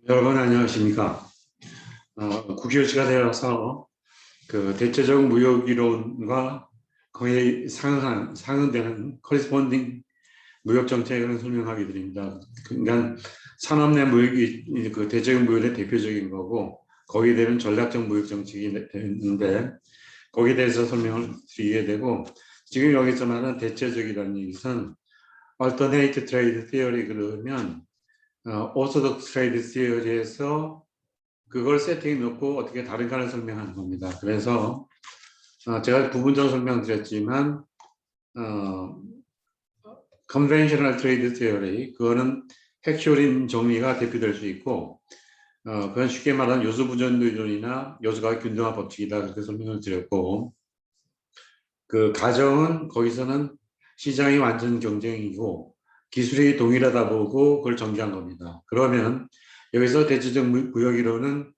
여러분 안녕하십니까? 9개월치가 되어서 그 대체적 무역 이론과 거의 상응되는 corresponding 무역 정책을 설명하게 드립니다. 그러니까 산업 내 무역이 그 대체적 무역의 대표적인 거고 거기에 대한 전략적 무역 정책이 되는데 거기에 대해서 설명을 드리게 되고 지금 여기서 말하는 대체적이라는 얘기는 alternate trade theory 그러면 오소독스 트레이드 시리즈에서 그걸 세팅해 놓고 어떻게 다른가를 설명하는 겁니다. 그래서 제가 부분적으로 설명드렸지만 컨벤셔널 트레이드 티어리 그거는 핵쇼린 정리가 대표될 수 있고 그건 쉽게 말하는 요소 부전도 이론이나 요소가 균등화 법칙이다 그렇게 설명을 드렸고 그 가정은 거기서는 시장이 완전 경쟁이고 기술이 동일하다 보고 그걸 전개한 겁니다. 그러면 여기서 대체적 무역 이론은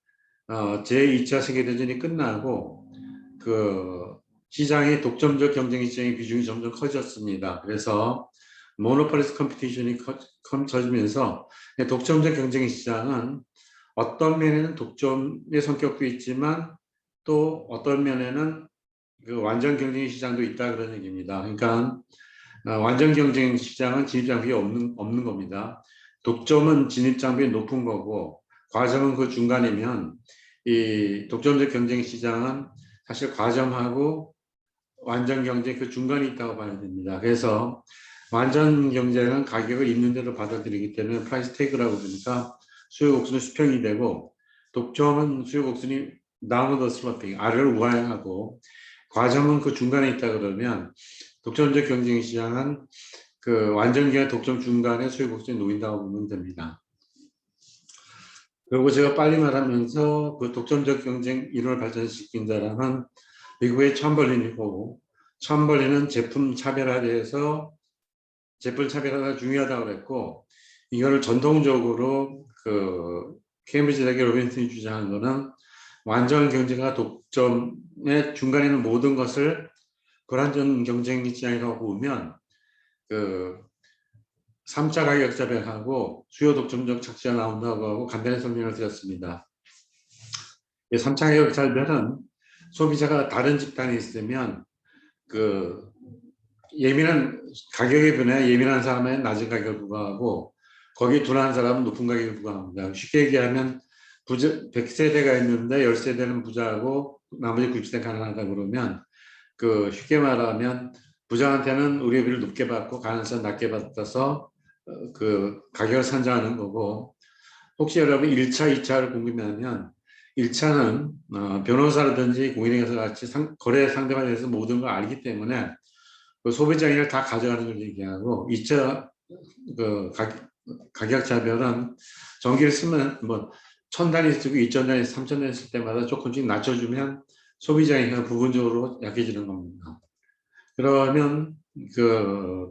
제2차 세계대전이 끝나고 그 시장의 독점적 경쟁 시장의 비중이 점점 커졌습니다. 그래서 모노폴리스 컴피티션이 커지면서 독점적 경쟁 시장은 어떤 면에는 독점의 성격도 있지만 또 어떤 면에는 그 완전 경쟁 시장도 있다 그런 얘기입니다. 그러니까 완전 경쟁 시장은 진입 장벽이 없는 겁니다. 독점은 진입 장벽이 높은 거고 과점은 그 중간이면 이 독점적 경쟁 시장은 사실 과점하고 완전 경쟁 그 중간에 있다고 봐야 됩니다. 그래서 완전 경쟁은 가격을 있는 대로 받아들이기 때문에 프라이스 테이크라고 그러니까 수요 곡선이 수평이 되고 독점은 수요 곡선이 다운워드 슬로핑 아래로 우하향하고 과점은 그 중간에 있다 그러면 독점적 경쟁 시장은 그 완전기와 독점 중간에 수요 곡선이 놓인다고 보면 됩니다. 그리고 제가 빨리 말하면서 그 독점적 경쟁 이론을 발전시킨 사람은 미국의 첨벌린이고 첨벌린은 제품 차별화에 대해서 제품 차별화가 중요하다고 그랬고 이거를 전통적으로 그 케임브리지 대학의 로빈슨이 주장한 거는 완전 경쟁과 독점의 중간에 있는 모든 것을 불완전 경쟁 시장이라고 보면 그 3차 가격 차별하고 수요 독점적 착시가 나온다고 하고 간단히 설명을 드렸습니다. 3차 가격 차별은 소비자가 다른 집단에 있으면 그 예민한 가격의 변화에 예민한 사람은 낮은 가격을 부과하고 거기에 둔한 사람은 높은 가격을 부과합니다. 쉽게 얘기하면 100세대가 있는데 10세대는 부자고 나머지 90세대는 가난하다 그러면 그 쉽게 말하면 부자한테는 의료비를 높게 받고 가난한 사람 낮게 받아서 그 가격을 산정하는 거고 혹시 여러분 1차, 2차를 궁금해하면 1차는 변호사라든지 공인회계사 같이 거래 상대방에 대해서 모든 걸 알기 때문에 그 소비자인을 다 가져가는 걸 얘기하고 2차 그 가격 차별은 전기를 쓰면 뭐 1000단위 쓰고 2000단위, 3000단위 쓸 때마다 조금씩 낮춰주면 소비자인가 부분적으로 약해지는 겁니다. 그러면 그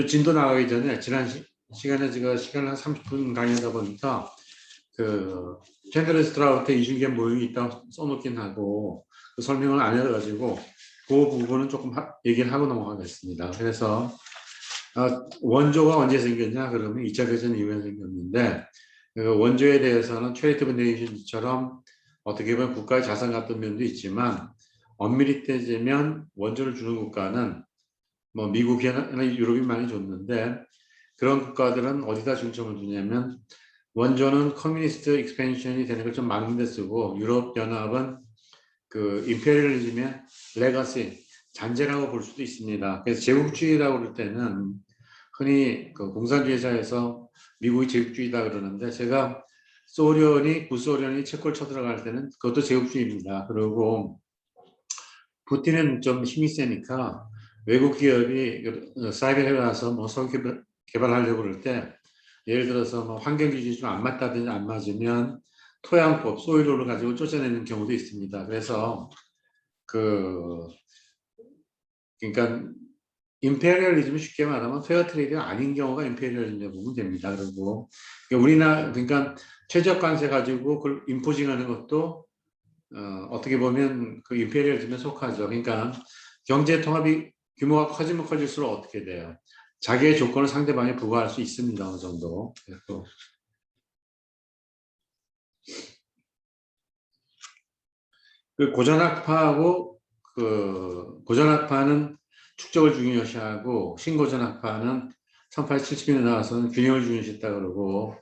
진도 나가기 전에 지난 시간에 제가 시간을 한 30분 강의하다 보니까 그 캔들러 스트라우트 이중계 모형이 있다고 써놓긴 하고 그 설명을 안 해가지고 그 부분은 조금 얘기를 하고 넘어가겠습니다. 그래서 원조가 언제 생겼냐 그러면 2차 대전 이후에 생겼는데 그 원조에 대해서는 트레이드 네이션처럼 어떻게 보면 국가의 자산 같은 면도 있지만 엄밀히 따지면 원조를 주는 국가는 뭐 미국이나 유럽이 많이 줬는데 그런 국가들은 어디다 중점을 두냐면 원조는 커뮤니스트 익스펜션이 되는 걸 좀 막는 데 쓰고 유럽 연합은 그 임페리얼리즘의 레거시 잔재라고 볼 수도 있습니다. 그래서 제국주의라고 그럴 때는 흔히 그 공산주의사에서 미국이 제국주의다 그러는데 제가 소련이 구소련이 체코를 쳐들어갈 때는 그것도 제국주의입니다. 그리고 푸틴은 좀 힘이 세니까 외국 기업이 사이버에 와서 뭐 석유 개발하려고 그럴 때 예를 들어서 뭐 환경 기준이 좀 안 맞다든지 안 맞으면 토양법, 소일로를 가지고 쫓아내는 경우도 있습니다. 그래서 그 그러니까 임페리얼리즘은 쉽게 말하면 페어 트레이드가 아닌 경우가 임페리얼리즘이라고 보면 됩니다. 그리고 우리나라 그러니까 최저 관세 가지고 그걸 임포징하는 것도 어떻게 보면 그 임페리얼즘에 속하죠. 그러니까 경제 통합이 규모가 커지면 커질수록 어떻게 돼요? 자기의 조건을 상대방에 부과할 수 있습니다. 어느 정도. 그 고전학파하고 그 고전학파는 축적을 중요시하고 신고전학파는 1870년에 나와서는 균형을 중요시했다 그러고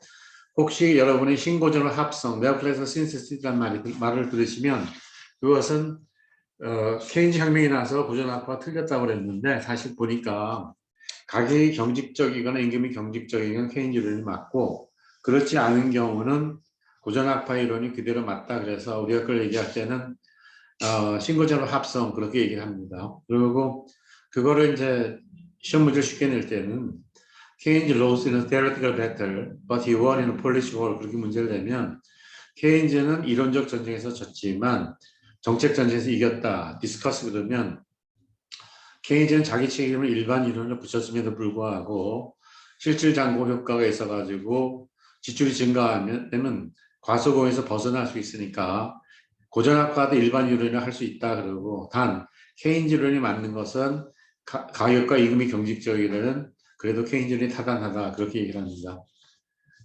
혹시 여러분이 신고전과 합성, 네오클래시컬 신세시스라는 말을 들으시면 그것은 케인즈 혁명이 나서 고전학파가 틀렸다고 그랬는데 사실 보니까 가격이 경직적이거나 임금이 경직적이건 케인즈 이론이 맞고 그렇지 않은 경우는 고전학파 이론이 그대로 맞다. 그래서 우리가 그걸 얘기할 때는 신고전과 합성 그렇게 얘기를 합니다. 그리고 그거를 이제 시험 문제를 쉽게 낼 때는 케인즈 lost in a theoretical battle, but he won in a Polish war 그렇게 문제를 내면 케인즈는 이론적 전쟁에서 졌지만 정책 전쟁에서 이겼다. 디스커스 그러면 케인즈는 자기 책임을 일반 이론을 붙였음에도 불구하고 실질 잔고 효과가 있어가지고 지출이 증가하면 되면 과소공에서 벗어날 수 있으니까 고전학파도 일반 이론을 할 수 있다 그러고 단 케인즈 이론이 맞는 것은 가격과 임금이 경직적이라는 그래도 케인즈 이론이 타당하다 그렇게 얘기를 합니다.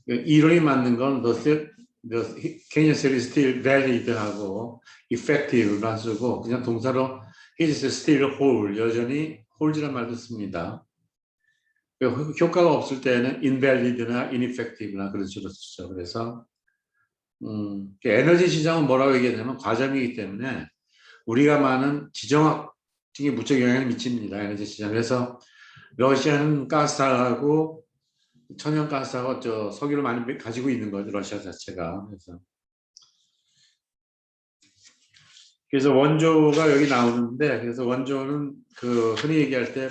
이론이 맞는 건 the Keynesian theory is still valid 하고 effective만 쓰고 그냥 동사로 it is still whole 여전히 whole이라는 말도 씁니다. 효과가 없을 때는 invalid나 ineffective나 그런 식으로 쓰죠. 그래서 에너지 시장은 뭐라고 얘기하냐면 과점이기 때문에 우리가 많은 지정학적인 무척 영향을 미칩니다. 에너지 시장. 그래서 러시아는 가스하고 천연가스하고 석유를 많이 가지고 있는 거죠. 러시아 자체가. 그래서 원조가 여기 나오는데 그래서 원조는 그 흔히 얘기할 때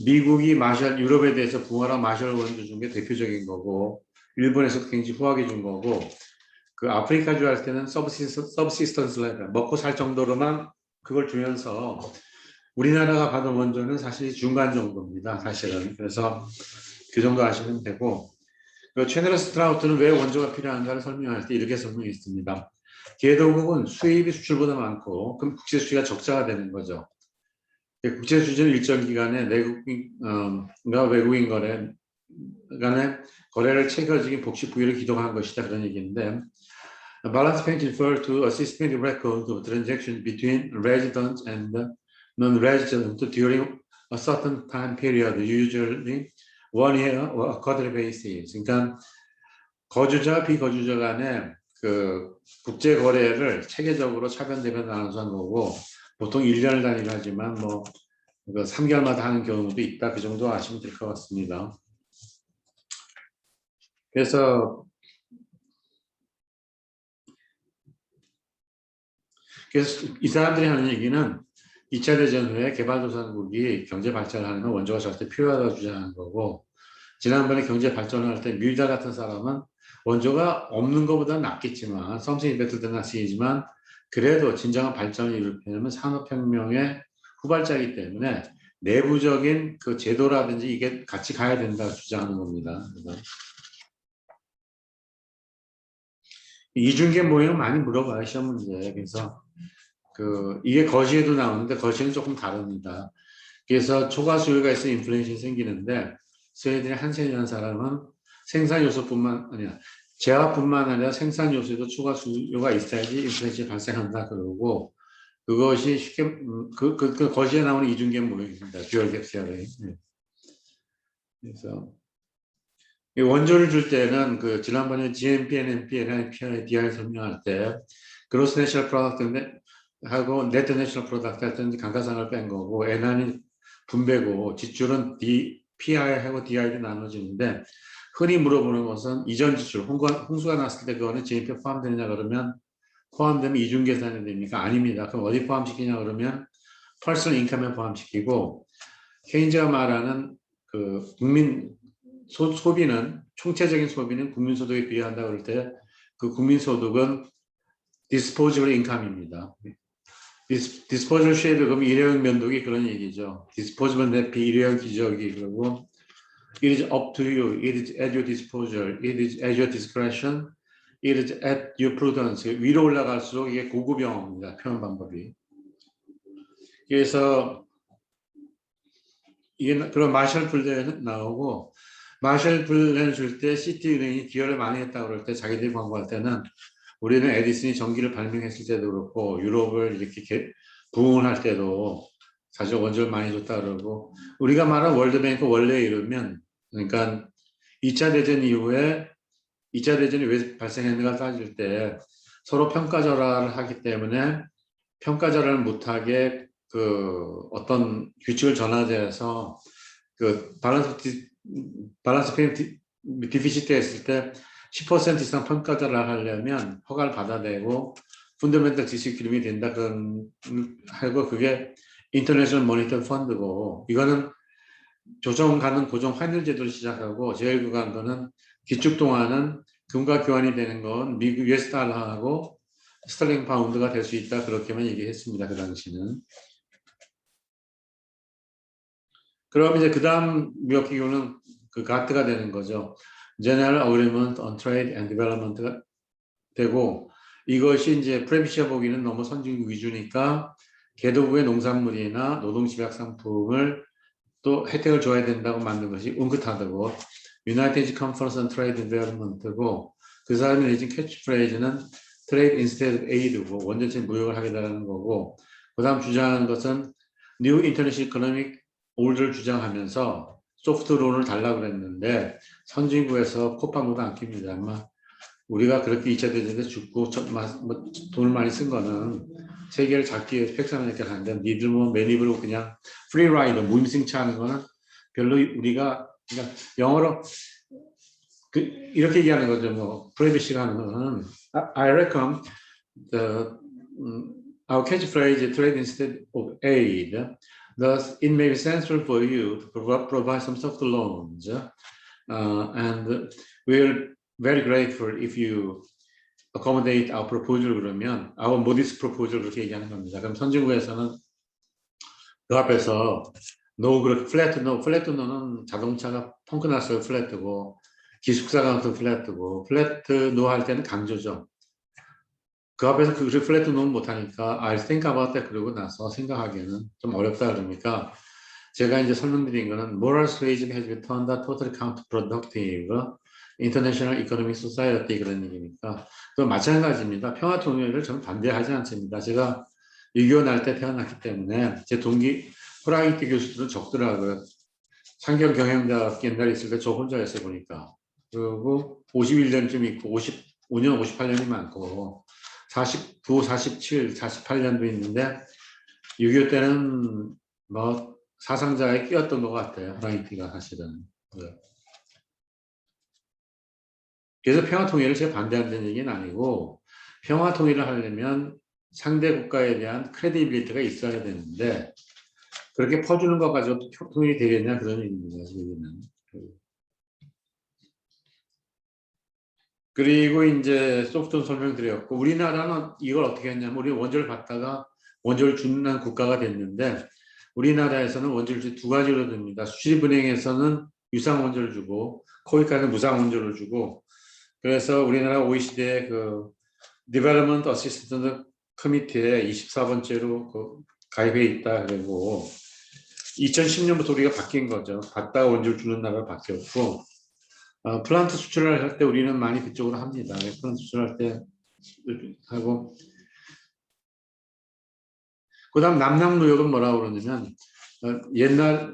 미국이 마샬 유럽에 대해서 붕어랑 마샬 원조 준 게 대표적인 거고 일본에서 굉장히 후하게 준 거고 그 아프리카주 할 때는 서브시스턴스 레벨 먹고 살 정도로만 그걸 주면서 우리나라가 받은 원조는 사실 중간 정도입니다. 사실은. 그래서 그 정도 아시면 되고 최너럴 스트라우트는 왜 원조가 필요한가를 설명할 때 이렇게 설명했습니다. 개도국은 수입이 수출보다 많고 그럼 국제 수지가 적자가 되는 거죠. 국제 수지는 일정 기간에 내국인과 외국인 간의 거래를 체결적인 복지 부여를 기동한 것이다 그런 얘기인데 balance payment refer to a systematic record of transaction between residents and non-residents during a certain time period, usually 1 year or a quarterly basis. 그러니까 거주자, 비거주자 간의 그 국제 거래를 체계적으로 차변대변 나눠서 한 거고 보통 1년을 단위로 하지만 뭐 3개월마다 하는 경우도 있다. 그 정도 아시면 될 것 같습니다. 그래서 이 사람들이 하는 얘기는 2차 대전 후에 개발도상국이 경제 발전하는 건 원조가 절대 필요하다고 주장하는 거고 지난번에 경제 발전을 할 때 뮬다 같은 사람은 원조가 없는 것보다 낫겠지만 썸씽 베터든 낫이지만 그래도 진정한 발전을 이루려면 산업혁명의 후발자이기 때문에 내부적인 그 제도라든지 이게 같이 가야 된다고 주장하는 겁니다. 이중계 모형은 많이 물어봐요 시험 문제. 그래서 이게 거시에도 나오는데 거시는 조금 다릅니다. 그래서 초과 수요가 있어 인플레이션이 생기는데 스웨덴의 한센이라는 사람은 생산 요소뿐만 아니라 재화뿐만 아니라 생산 요소에도 초과 수요가 있어야지 인플레이션이 발생한다 그러고 그것이 쉽게 그 거시에 나오는 이중계 모형입니다. 듀얼 갭 시어링. 그래서 원조를 줄 때는 그 지난번에 GNP, NNP, NIPI, DI 설명할 때 그로스 내셔널 프로덕트 하고 네트 내셔널 프로덕트 할 때는 감가상을 뺀 거고 NI는 분배고 지출은 PI하고 DI로 나눠지는데 흔히 물어보는 것은 이전 지출, 홍수가 났을 때 그거는 GNP에 포함되느냐 그러면 포함되면 이중 계산이 됩니까? 아닙니다. 그럼 어디 포함시키냐 그러면 퍼스널 인컴에 포함시키고 케인즈가 말하는 그 국민 소비는 총체적인 소비는 국민소득에 비례한다 그럴 때 그 국민소득은 disposable income입니다. disposable shape 그러면 일회용 면도기 그런 얘기죠. disposable 내피 일회용 기저귀 그리고 it is up to you, it is at your disposal, it is at your discretion, it is at your prudence. 위로 올라갈수록 이게 고급 영어입니다. 표현 방법이. 그래서 이게 그런 마셜 플랜 나오고 마셜 플랜을 줄 때 시티은행이 기여를 많이 했다고 그럴 때 자기들이 광고할 때는 우리는 에디슨이 전기를 발명했을 때도 그렇고 유럽을 이렇게 부흥을 할 때도 사실 원전을 많이 줬다 그러고 우리가 말한 월드뱅크 원래 이루면 그러니까 2차 대전 이후에 2차 대전이 왜 발생했는가 따질 때 서로 평가절하를 하기 때문에 평가절하를 못하게 그 어떤 규칙을 전환해서 그 밸런스 디피시트 했을 때 10% 이상 평가절하를 하려면 허가를 받아내고 펀더멘털 디스크림이 된다 그런 하고 그게 인터내셔널 모니터 펀드고 이거는 조정 가능 고정 환율 제도를 시작하고 제일 구간 거는 기축 동안은 금과 교환이 되는 건 미국 US 달러하고 스털링 파운드가 될 수 있다 그렇게만 얘기했습니다. 그 당시는. 그럼 이제 그 다음 미국 기구는 그 가트가 되는 거죠. General Agreement on Trade and Development가 되고 이것이 이제 프레비시아 보기는 너무 선진국 위주니까 개도국의 농산물이나 노동집약 상품을 또 혜택을 줘야 된다고 만든 것이 UNCTAD고 United Conference on Trade and Development고 그 사람이 내진 캐치프레이즈는 Trade instead of aid고 원전체 무역을 하겠다는 거고 그 다음 주장하는 것은 New International Economic Order를 주장하면서 소프트론을 달라고 그랬는데 선진국에서 콧방울도 안 낍니다. 아마 우리가 그렇게 2차 대전에 죽고 돈을 많이 쓴 거는 세계를 잡기 위해서 팩사하니까 하는데 니들 뭐 매니브로 그냥 프리라이더 무임승차 하는 거는 별로 우리가 그러니까 영어로 이렇게 얘기하는 거죠. 뭐 프레비시가 하는 거는 I reckon the our catchphrase trade instead of aid. Thus, it may be sensible for you to provide some soft loans, and we're very grateful if you accommodate our proposal 그러면 our modest proposal 그렇게 얘기하는 겁니다. 그럼 선진국에서는 그 앞에서 no 그렇게 flat no는 자동차가 펑크 났어요 flat고 기숙사가 또 flat고 flat no 할 때는 강조죠. 그 앞에서 그 flat no는 못하니까 I'll think about that 그러고 나서 생각하기에는 좀 어렵다 그러니까 제가 이제 설명드린 거는 moral suasion has become totally counterproductive. International Economic Society 그런 얘기니까 또 마찬가지입니다. 평화통일을 저는 반대하지 않습니다. 제가 6.25 날 때 태어났기 때문에 제 동기 프라이트 교수들은 적더라고요. 상경 경영대학 옛날에 있을 때 저 혼자였어요 보니까. 그리고 51년쯤 있고 55년, 58년이 많고 49, 47, 48년도 있는데 6.25 때는 뭐 사상자에 끼었던 것 같아요. 프라이트가 사실은. 그래서 평화통일을 제가 반대한다는 얘기는 아니고 평화통일을 하려면 상대 국가에 대한 크레디빌리티가 있어야 되는데 그렇게 퍼주는 것 가지고 통일이 되겠냐 그런 얘기입니다. 그리고 이제 소프트웨어 설명드렸고 우리나라는 이걸 어떻게 했냐면 우리 원조를 받다가 원조를 주는 국가가 됐는데 우리나라에서는 원조를 두 가지로 듭니다. 수출입은행에서는 유상 원조를 주고 코이카는 무상 원조를 주고 그래서 우리나라 OECD의 그 Development Assistance Committee에 24번째로 그 가입해 있다. 그리고 2010년부터 우리가 바뀐 거죠. 받다가 원조를 주는 나라로 바뀌었고 플란트 수출을 할 때 우리는 많이 그쪽으로 합니다. 플란트 수출할 때 하고 그 다음 남남무역은 뭐라고 그러냐면 옛날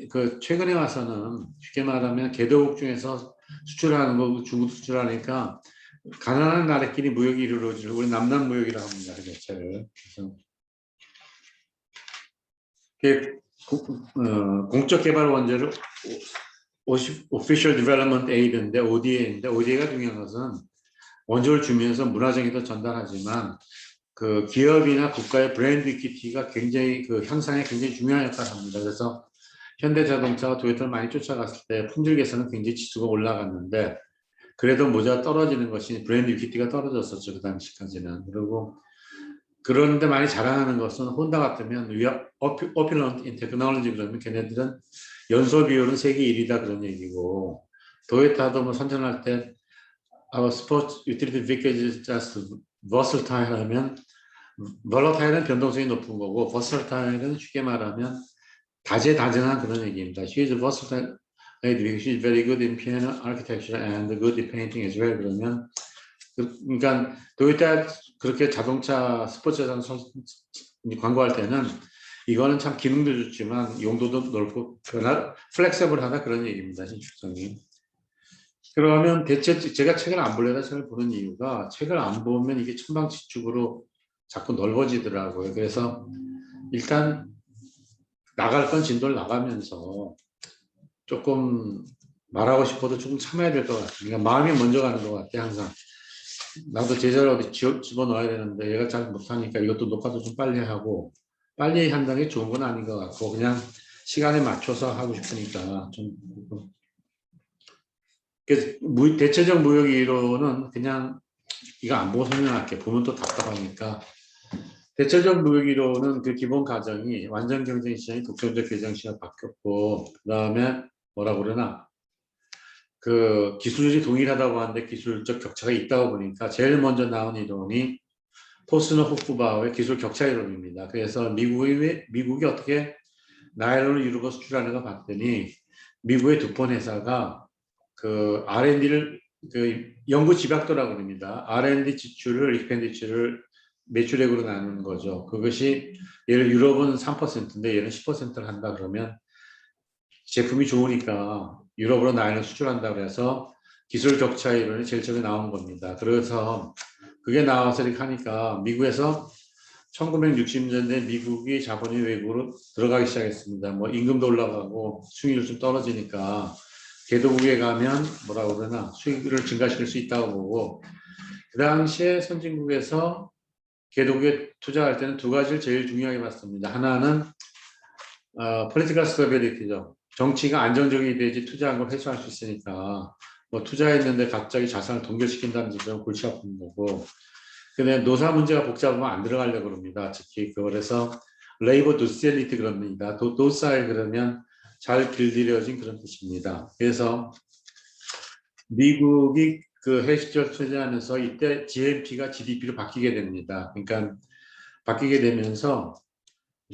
그 최근에 와서는 쉽게 말하면 개도국 중에서 수출하는 거 중국 수출하니까 가난한 나라끼리 무역이 이루어지는 우리 남남무역이라고 합니다. 그 자체를. 그래서 공적 개발 원조를 Official Development Aid인데 ODA인데 ODA가 중요한 것은 원조를 주면서 문화적인 전달하지만 그 기업이나 국가의 브랜드 이퀴티가 굉장히 그 향상에 굉장히 중요한 역할을 합니다. 그래서 현대자동차가 도요타를 많이 쫓아갔을 때 품질 개선은 굉장히 지수가 올라갔는데 그래도 모자가 떨어지는 것이 브랜드 이퀴티가 떨어졌었죠. 그 당시까지는. 그리고 그런데 많이 자랑하는 것은 혼다 같으면 we are opulent in technology 그러면 걔네들은 연소 비율은 세계 1위다 그런 얘기고 도요타도 뭐 선전할 때 our sports utility vehicle is just versatile 하면 volatile은 변동성이 높은 거고 versatile은 쉽게 말하면 다재다능한 그런 얘기입니다. She is versatile lady. She is very good in piano architecture and good in painting as well. 그러면 그러니까 도요타 그렇게 자동차 스포츠장 광고할 때는 이거는 참 기능도 좋지만 용도도 넓고 플렉서블하다 그런 얘기입니다. 신축성이. 그러면 대체 제가 책을 안 볼래다 책을 보는 이유가 책을 안 보면 이게 천방지축으로 자꾸 넓어지더라고요. 그래서 일단 나갈 건 진도를 나가면서 조금 말하고 싶어도 조금 참아야 될 것 같아요. 그러니까 마음이 먼저 가는 것 같아요. 항상. 나도 제자를 어디 집어넣어야 되는데 얘가 잘 못하니까 이것도 녹화도 좀 빨리 하고 빨리 한다는 게 좋은 건 아닌 것 같고 그냥 시간에 맞춰서 하고 싶으니까 좀 그래서 대체적 무역 이론은 그냥 이거 안 보고 설명할게. 보면 또 답답하니까 대체적 무역 이론은 그 기본 가정이 완전 경쟁 시장이 독점적 경쟁 시장 바뀌었고 그 다음에 뭐라 그러나 그 기술이 동일하다고 하는데 기술적 격차가 있다고 보니까 제일 먼저 나온 이론이 포스너 후쿠바오의 기술 격차 이론입니다. 그래서 미국이 어떻게 나일론을 이루고 수출하는가 봤더니 미국의 두폰 회사가 그 R&D를 그 연구 집약도라고 합니다. R&D 지출을 익스펜디처를 매출액으로 나누는 거죠. 그것이 예를 유럽은 3%인데 얘는 10%를 한다 그러면 제품이 좋으니까 유럽으로 나일론 수출한다 그래서 기술 격차 이론이 제일 처음에 나온 겁니다. 그래서 그게 나와서 이렇게 하니까 미국에서 1960년대 미국이 자본이 외국으로 들어가기 시작했습니다. 뭐 임금도 올라가고 수익률 좀 떨어지니까 개도국에 가면 뭐라 그러나 수익을 증가시킬 수 있다고 보고 그 당시에 선진국에서 개도국에 투자할 때는 두 가지를 제일 중요하게 봤습니다. 하나는 political stability죠. 정치가 안정적이 돼야지 투자한 걸 회수할 수 있으니까 뭐 투자했는데 갑자기 자산을 동결시킨다는 지점 골치 아픈 거고 근데 노사 문제가 복잡하면 안 들어가려고 그럽니다. 특히 그래서 레이버 도셀리티 그럽니다. 도사에 그러면 잘 길들여진 그런 뜻입니다. 그래서 미국이 그 해시절 투자하면서 이때 GNP가 GDP로 바뀌게 됩니다. 그러니까 바뀌게 되면서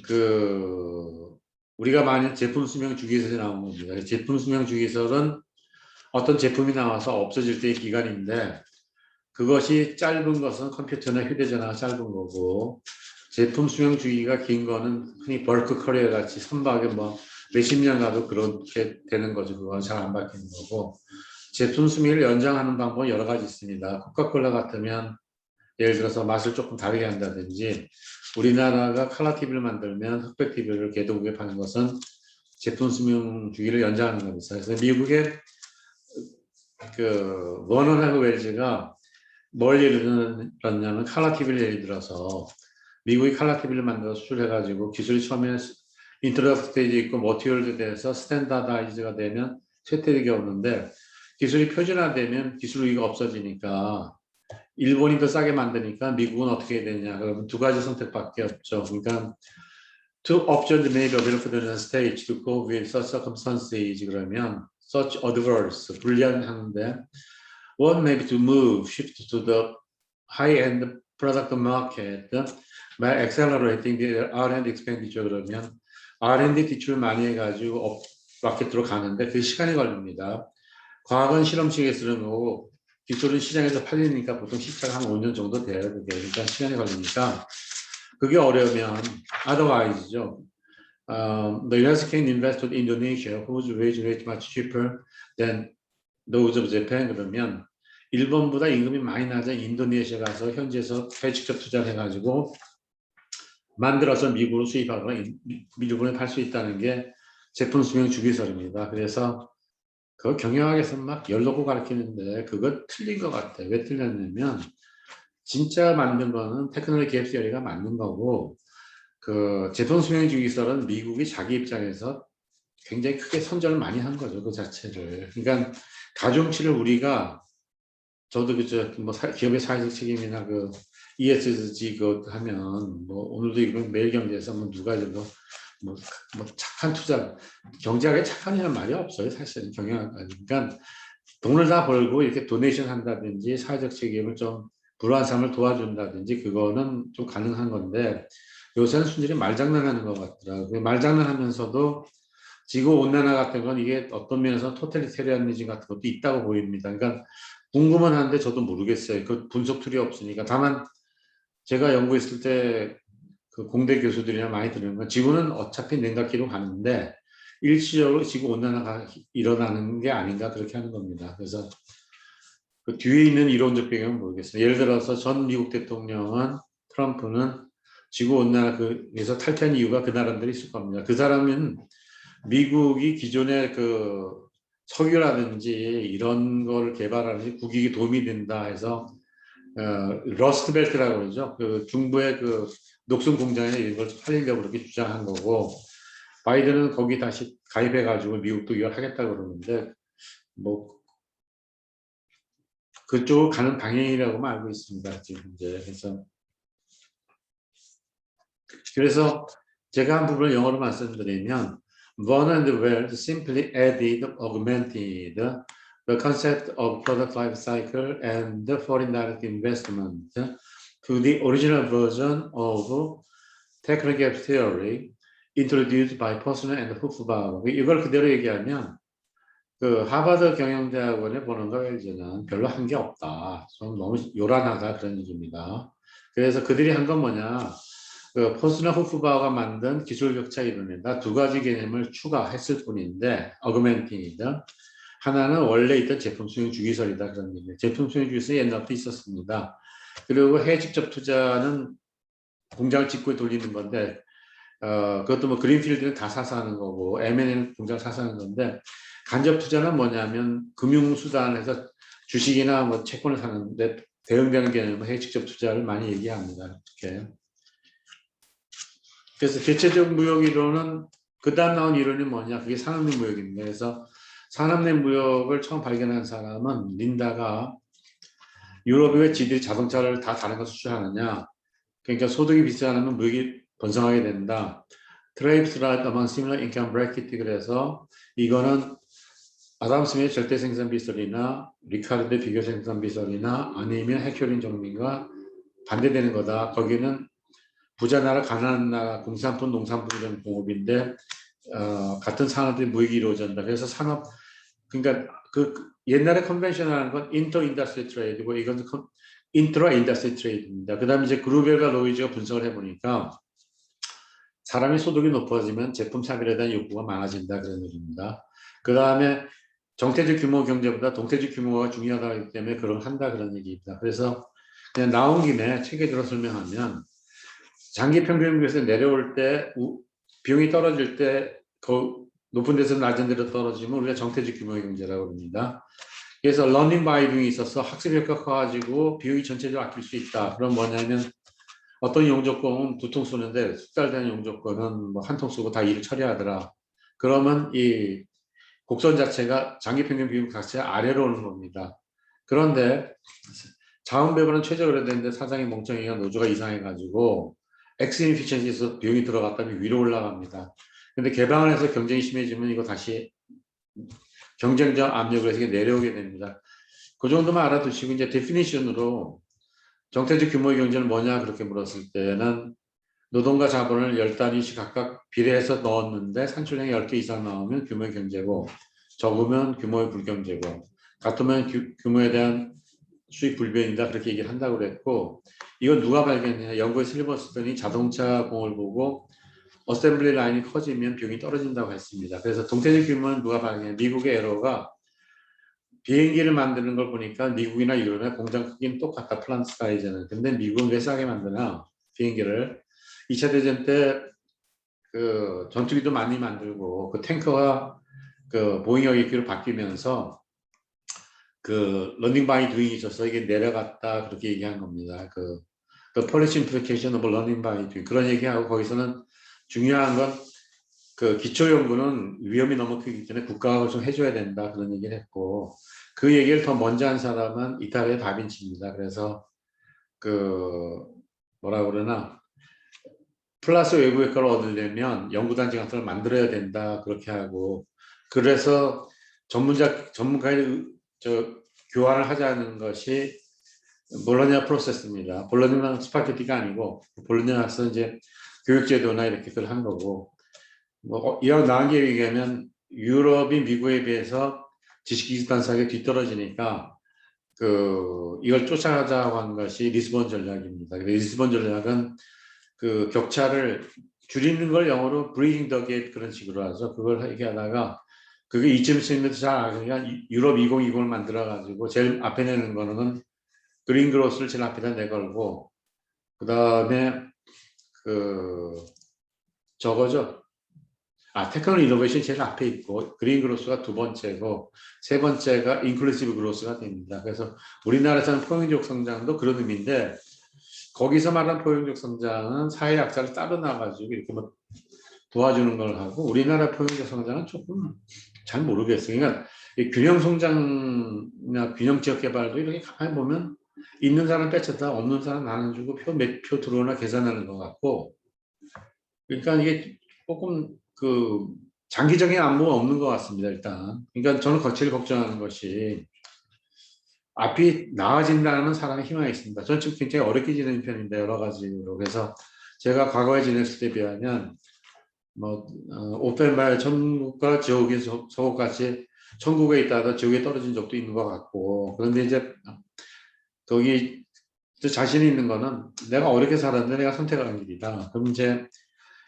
그 우리가 많이 제품 수명 주기설이 나온 겁니다. 제품 수명 주기설은 어떤 제품이 나와서 없어질 때의 기간인데 그것이 짧은 것은 컴퓨터나 휴대전화가 짧은 거고 제품 수명 주기가 긴 거는 흔히 벌크 커리어 같이 선박에 뭐 몇십 년 가도 그렇게 되는 거죠. 그건 잘 안 바뀌는 거고 제품 수명을 연장하는 방법은 여러 가지 있습니다. 코카콜라 같으면 예를 들어서 맛을 조금 다르게 한다든지 우리나라가 칼라 TV를 만들면 흑백 TV를 개도국에 파는 것은 제품 수명 주기를 연장하는 겁니다. 그래서 미국의 그 워넌하고 웰즈가 뭘 예를 들었냐면 칼라 TV를 예를 들어서 미국이 칼라 TV를 만들어 수출해가지고 기술이 처음에 인트로덕 스테이지 있고 머티리얼도 돼서 스탠다다이즈가 되면 쇠퇴력이 없는데 기술이 표준화되면 기술 우위가 없어지니까 일본이 더 싸게 만드니까 미국은 어떻게 해야 되냐 그러면 두 가지 선택밖에 없죠. 그러니까 two options may be available for the stage to go with such circumstances 그러면 such adverse 불리한하는데 one may be to move shift to the high-end product market by accelerating the R&D expenditure 그러면 R&D 지출 많이 해가지고 마켓으로 가는데 그 시간이 걸립니다. 과학은 실험실에 쓰는 거고 기술은 시장에서 팔리니까 보통 시차가 한 5년 정도 돼요. 그게 그러니까 시간이 걸리니까 그게 어려우면 otherwise죠. The US can invest in Indonesia, whose wage rate much cheaper than those of Japan 그러면 일본보다 임금이 많이 낮은 인도네시아 가서 현지에서 직접 투자를 해가지고 만들어서 미국으로 수입하거나 일본에 팔 수 있다는 게 제품 수명 주기설입니다. 그래서 그 경영학에서 막 열 놓고 가르치는데 그거 틀린 것 같아요. 왜 틀렸냐면 진짜 맞는 거는 테크놀로지 갭 시어리가 맞는 거고 그 제품 수명 주기설은 미국이 자기 입장에서 굉장히 크게 선전을 많이 한 거죠. 그 자체를. 그러니까 가중치를 우리가 저도 그저 뭐 기업의 사회적 책임이나 그 ESG 그 하면 뭐 오늘도 이런 매일경제에서 뭐 누가 이거 뭐 착한 투자 경제학에 착한이라는 말이 없어요. 사실은 경영학 그러니까 돈을 다 벌고 이렇게 도네이션 한다든지 사회적 책임을 좀 불우한 사람을 도와준다든지 그거는 좀 가능한 건데 요새는 순전히 말장난하는 것 같더라고요. 말장난하면서도 지구 온난화 같은 건 이게 어떤 면에서 토탈리테리아니즘 같은 것도 있다고 보입니다. 그러니까 궁금은 한데 저도 모르겠어요. 그 분석 툴이 없으니까. 다만 제가 연구했을 때 그 공대 교수들이나 많이 들은 건 지구는 어차피 냉각기로 가는데 일시적으로 지구 온난화가 일어나는 게 아닌가 그렇게 하는 겁니다. 그래서 그 뒤에 있는 이론적 배경은 모르겠어요. 예를 들어서 전 미국 대통령은 트럼프는 지구 온난화 그에서 탈퇴한 이유가 그 나름대로 있을 겁니다. 그 사람은 미국이 기존의 그 석유라든지 이런 걸 개발하는 국익에 도움이 된다 해서 러스트벨트라고 그러죠. 그 중부의 그 녹슨 공장에 이런 걸 살리려고 그렇게 주장한 거고 바이든은 거기 다시 가입해가지고 미국도 이걸 하겠다고 그러는데 뭐 그쪽으로 가는 방향이라고만 알고 있습니다. 지금 이제 그래서 제가 한 부분을 영어로 말씀드리면 Von and Weld simply added, augmented the concept of product life cycle and the foreign direct investment to the original version of technical gap theory introduced by Posner and Hufbauer. 이걸 그대로 얘기하면 그 하버드 경영대학원에 보는 거는 별로 한 게 없다. 좀 너무 요란하다 그런 얘기입니다. 그래서 그들이 한 건 뭐냐? 그 포스너 후프바우가 만든 기술 격차 이론에다 두 가지 개념을 추가했을 뿐인데 어그멘팅이다. 하나는 원래 있던 제품 수용 주기설이다 그런 얘기예요. 제품 수용 주기설이 옛날부터 있었습니다. 그리고 해외 직접 투자는 공장을 짓고 돌리는 건데 그것도 뭐 그린필드는 다 사서 하는 거고 M&A는 공장 사서 하는 건데 간접 투자는 뭐냐면 금융수단에서 주식이나 뭐 채권을 사는데 대응되는 개념은 해외 직접 투자를 많이 얘기합니다. 이렇게. 그래서 대체적 무역 이론은 그 다음 나온 이론이 뭐냐? 그게 산업내 무역입니다. 그래서 산업내 무역을 처음 발견한 사람은 린다가 유럽이 왜 지들이 자동차를 다 다른 거 수출하느냐? 그러니까 소득이 비싸지 않으면 무역이 번성하게 된다. Trade right among similar income bracket 그래서 이거는 아담 스미의 절대 생산 비설이나 리카르드의 비교 생산 비설이나 아니면 해큐린 정리가 반대되는 거다. 거기는 부자 나라, 가난한 나라, 공산품, 농산품 이런 공업인데 같은 산업이 무역이 이루어진다. 그래서 산업 그러니까 그 옛날에 컨벤셔널한 건 인터 인더스트리 트레이드고 이건 인트라 인더스트리 트레이드입니다. 그다음에 이제 그루벨과 로이즈가 분석을 해보니까 사람의 소득이 높아지면 제품 차별에 대한 욕구가 많아진다 그런 얘기입니다. 그 다음에 정태적 규모 경제보다 동태적 규모가 중요하다기 때문에 그걸 한다 그런 얘기입니다. 그래서 그냥 나온 김에 책에 들어 설명하면 장기 평균에서 내려올 때 비용이 떨어질 때 높은 데서 낮은 데로 떨어지면 우리가 정태적 규모의 경제라고 합니다. 그래서 러닝 바이 둥이 있어서 학습 효과가 커가지고 비용이 전체적으로 아낄 수 있다. 그럼 뭐냐면 어떤 용접공은 2통 쏘는데 숙달된 용접공은 뭐 1통 쏘고 다 일을 처리하더라. 그러면 이 곡선 자체가 장기 평균 비용 자체가 아래로 오는 겁니다. 그런데 자원 배분은 최적으로 되는데 사장이 멍청이가 노조가 이상해가지고 엑스 인피션시에서 비용이 들어갔다면 위로 올라갑니다. 근데 개방을 해서 경쟁이 심해지면 이거 다시 경쟁적 압력을 해서 내려오게 됩니다. 그 정도만 알아두시고 이제 데피니션으로 정태적 규모의 경제는 뭐냐 그렇게 물었을 때는 노동과 자본을 10단위씩 각각 비례해서 넣었는데 산출량이 10개 이상 나오면 규모의 경제고 적으면 규모의 불경제고 같으면 규모에 대한 수익 불변이다 그렇게 얘기를 한다고 그랬고 이건 누가 발견했냐 연구에 실버스턴이 자동차 공을 보고 어셈블리 라인이 커지면 비용이 떨어진다고 했습니다. 그래서 동태적 규모는 누가 발견했냐 미국의 에러가 비행기를 만드는 걸 보니까 미국이나 유럽의 공장 크기는 똑같다 플란트 사이즈는. 근데 미국은 왜 싸게 만드나 비행기를 2차 대전 때 그 전투기도 많이 만들고 그 탱커가 그 보잉 여객기로 바뀌면서 그 런닝 바이 둥이 있어서 이게 내려갔다 그렇게 얘기한 겁니다. 그 The policy implication of running by doing 그런 얘기하고 거기서는 중요한 건 그 기초 연구는 위험이 너무 크기 때문에 국가가 좀 해줘야 된다 그런 얘기를 했고 그 얘기를 더 먼저 한 사람은 이탈리아의 다빈치입니다. 그래서 그 뭐라 그러나 플러스 외부 효과를 얻으려면 연구단지 같은 걸 만들어야 된다 그렇게 하고 그래서 전문가의 교환을 하자는 것이 볼로냐 프로세스입니다. 볼로냐는 스파게티가 아니고 볼로냐에서 이제 교육제도나 이렇게 그걸 한 거고 뭐 이왕 나은 게 얘기하면 유럽이 미국에 비해서 지식기술 단속에 뒤떨어지니까 이걸 쫓아가자고 한 것이 리스본 전략입니다. 리스본 전략은 그 격차를 줄이는 걸 영어로 브리징 더 갭 그런 식으로 하죠. 그걸 얘기하다가 그게 이쯤 쓰면 잘 알으니까 유럽 2020을 만들어 가지고 제일 앞에 내는 거는 그린 그로스를 제일 앞에다 내걸고 그 다음에 저거죠. 테크놀 이노베이션 제일 앞에 있고 그린 그로스가 두 번째고 세 번째가 인클루시브 그로스가 됩니다. 그래서 우리나라에서는 포용적 성장도 그런 의미인데 거기서 말하는 포용적 성장은 사회 약자를 따로 나가지고 이렇게 뭐 도와주는 걸 하고 우리나라 포용적 성장은 조금 잘 모르겠어요. 그러니까 균형 성장이나 균형 지역 개발도 이렇게 가만히 보면 있는 사람 뺏었다 없는 사람 나눠주고 몇 표 들어오나 계산하는 것 같고 그러니까 이게 조금 장기적인 안무가 없는 것 같습니다. 일단 그러니까 저는 제일 걱정하는 것이 앞이 나아진다는 사람의 희망이 있습니다. 저는 지금 굉장히 어렵게 지내는 편인데 여러 가지로 그래서 제가 과거에 지냈을 때 비하면 뭐 오펜바의 천국과 지옥의 서곡같이 천국에 있다가 지옥에 떨어진 적도 있는 것 같고 그런데 이제 거기 자신이 있는 거는 내가 어렵게 살았는데 내가 선택한 길이다. 그럼 이제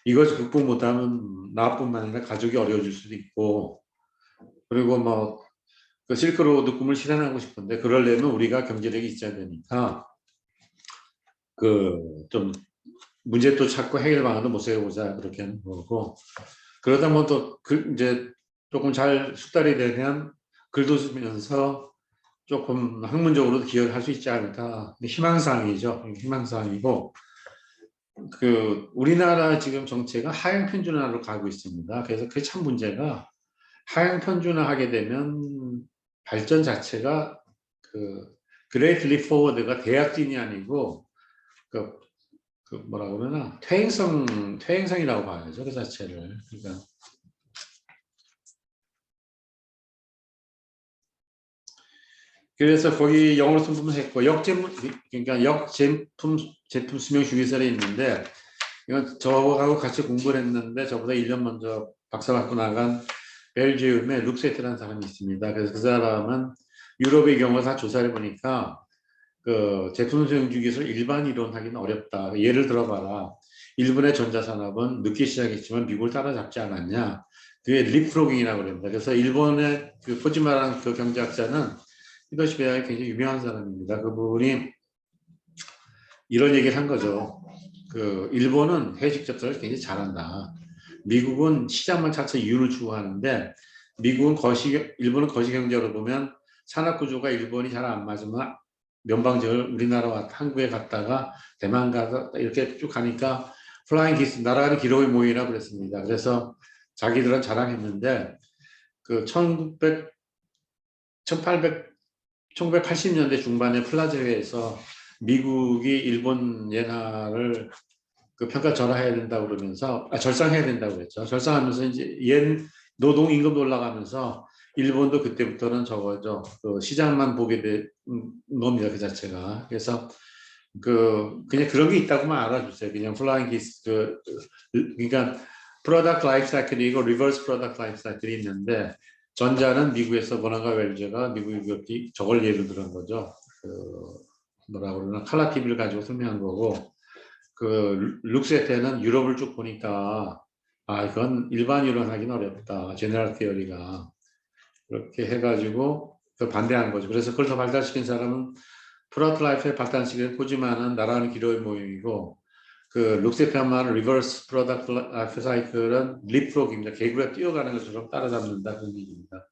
이것을 극복 못하면 나뿐만 아니라 가족이 어려워질 수도 있고 그리고 뭐 그 실크로드 꿈을 실현하고 싶은데 그러려면 우리가 경제력이 있어야 되니까 좀 문제도 찾고 해결 방안도 모색해보자 그렇게 하는 거고 그러다 보면 또 이제 조금 잘 숙달이 되면 글도 쓰면서 조금 학문적으로도 기여를 할 수 있지 않을까 희망사항이죠. 희망사항이고 우리나라 지금 정체가 하향 편준화로 가고 있습니다. 그래서 그게 참 문제가 하향 편준화하게 되면 발전 자체가 그레이트 립 포워드가 대약진이 아니고 뭐라 그러나 퇴행성이라고 봐야죠. 그 자체를. 그러니까 그래서 거기 영어로 승부를 했고 그러니까 제품 수명 주기설이 있는데 이건 저하고 같이 공부를 했는데 저보다 1년 먼저 박사 받고 나간 벨지움의 룩세트라는 사람이 있습니다. 그래서 그 사람은 유럽의 경우 다 조사를 보니까 제품 수명 주기설 일반 이론하기는 어렵다. 예를 들어봐라. 일본의 전자산업은 늦게 시작했지만 미국을 따라잡지 않았냐. 그게 립프로깅이라고 그럽니다. 그래서 일본의 코지마라는 경제학자는 히로시 베아의 굉장히 유명한 사람입니다. 그분이 이런 얘기를 한 거죠. 일본은 해외 직접적을 굉장히 잘한다. 미국은 시장만 찾아서 이윤을 추구하는데 일본은 거시경제로 보면 산업구조가 일본이 잘 안 맞으면 면방적을 우리나라와 한국에 갔다가 대만 가서 이렇게 쭉 가니까 플라잉 키스 날아가는 기록의 모이라고 그랬습니다. 그래서 자기들은 자랑했는데 1980년대 중반에 플라자회에서 미국이 일본 엔화를 평가 절하해야 된다고 그러면서 절상해야 된다고 그랬죠. 절상하면서 이제 노동 임금도 올라가면서 일본도 그때부터는 저거죠. 시장만 보게 된 겁니다. 그 자체가. 그래서 그냥 그런 게 있다고만 알아주세요. 그냥 플라잉 키스 그러니까 프로덕트 라이프 사이클이고 리버스 프로덕트 라이프 사이클이 있는데 전자는 미국에서 버나가 웰즈가 미국 기업이 저걸 예를 들은 거죠. 뭐라 그러나 칼라 TV를 가지고 설명한 거고 룩세테는 유럽을 쭉 보니까 이건 일반 이론하기는 어렵다. 제너럴 티어리가 그렇게 해가지고 반대한 거죠. 그래서 그걸 더 발달시킨 사람은 프로덕트 라이프의 발달시킨 코지마는 나라는 기로의 모형이고 룩세테만 리버스 프로덕트 라이프 사이클은 립프로그입니다. 개구리가 뛰어가는 것처럼 따라잡는다 그런 얘기입니다.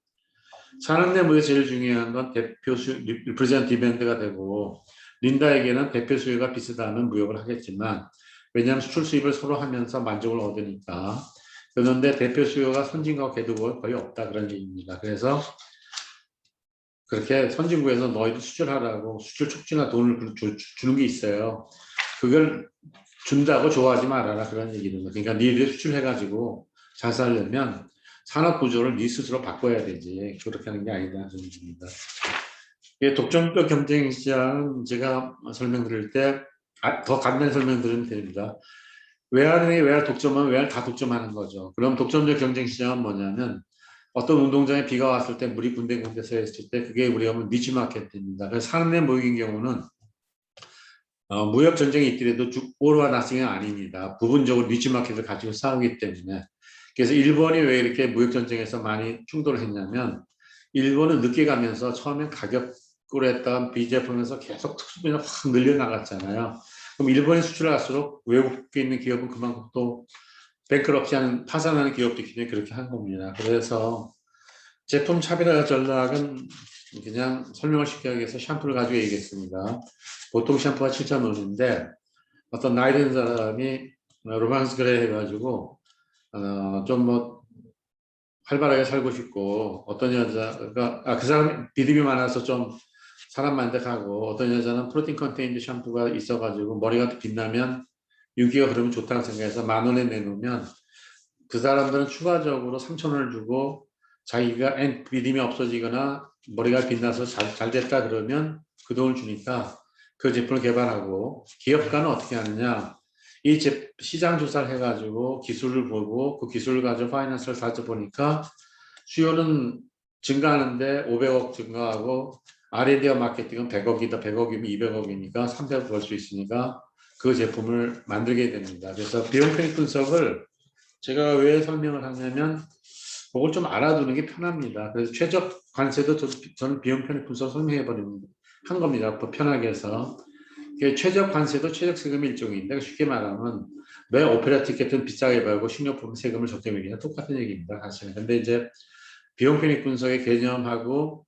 산업 내부에서 제일 중요한 건 대표 리프레젠트 디밴드가 되고 린다에게는 대표 수요가 비슷하면 무역을 하겠지만 왜냐하면 수출 수입을 서로 하면서 만족을 얻으니까 그런데 대표 수요가 선진국과 개도국은 거의 없다 그런 얘기입니다. 그래서 그렇게 선진국에서 너희도 수출하라고 수출 촉진화 돈을 주는 게 있어요. 그걸 준다고 좋아하지 말아라 그런 얘기입니다. 그러니까 니들이 수출해가지고 잘 살려면 산업 구조를 네 스스로 바꿔야 되지 그렇게 하는 게 아니다 그런 얘기입니다. 독점적 경쟁 시장은 제가 설명드릴 때 더 간단히 설명드리면 됩니다. 외환 독점하면 외환 다 독점하는 거죠. 그럼 독점적 경쟁 시장은 뭐냐면 어떤 운동장에 비가 왔을 때 물이 군데군데 서 있을 때 그게 우리가 보면 니치 마켓입니다. 그래서 산업내 모임인 경우는 무역 전쟁이 있더라도 올와 나싱은 아닙니다. 부분적으로 니치 마켓을 가지고 싸우기 때문에. 그래서 일본이 왜 이렇게 무역 전쟁에서 많이 충돌을 했냐면 일본은 늦게 가면서 처음엔 가격으로 했던 비제품에서 계속 수준이 확 늘려나갔잖아요. 그럼 일본에 수출을 할수록 외국에 있는 기업은 그만큼 또 뱅크럽시하는 파산하는 기업도 있기 때문에 그렇게 한 겁니다. 그래서 제품 차별화 전략은 그냥 설명을 쉽게 하기 위해서 샴푸를 가지고 얘기했습니다. 보통 샴푸가 7,000원인데 어떤 나이 든 사람이 로망스 그래 해가지고 좀 뭐 활발하게 살고 싶고 어떤 여자가 그 사람 비듬이 많아서 좀 사람 만족하고 어떤 여자는 프로틴 컨테인트 샴푸가 있어가지고 머리가 빛나면 유기가 그러면 좋다고 생각해서 10,000원에 내놓으면 그 사람들은 추가적으로 3,000원을 주고 자기가 비듬이 없어지거나 머리가 빛나서 잘 됐다 그러면 그 돈을 주니까 그 제품을 개발하고 기업가는 어떻게 하느냐 이 시장 조사를 해가지고 기술을 보고 그 기술을 가지고 파이낸스를 살펴보니까 수요는 증가하는데 500억 증가하고 R&D와 마케팅은 100억이다. 100억이면 200억이니까 300억 벌 수 있으니까 그 제품을 만들게 됩니다. 그래서 비용 편익 분석을 제가 왜 설명을 하냐면 그걸 좀 알아두는 게 편합니다. 그래서 최적 관세도 저는 비용 편익 분석 설명해 버리는 한 겁니다. 더 편하게 해서. 최적 관세도 최적 세금의 일종인데 쉽게 말하면 왜 오페라 티켓은 비싸게 벌고 식료품 세금을 적게 매기냐 똑같은 얘기입니다. 사실은. 근데 이제 비용 편익 분석의 개념하고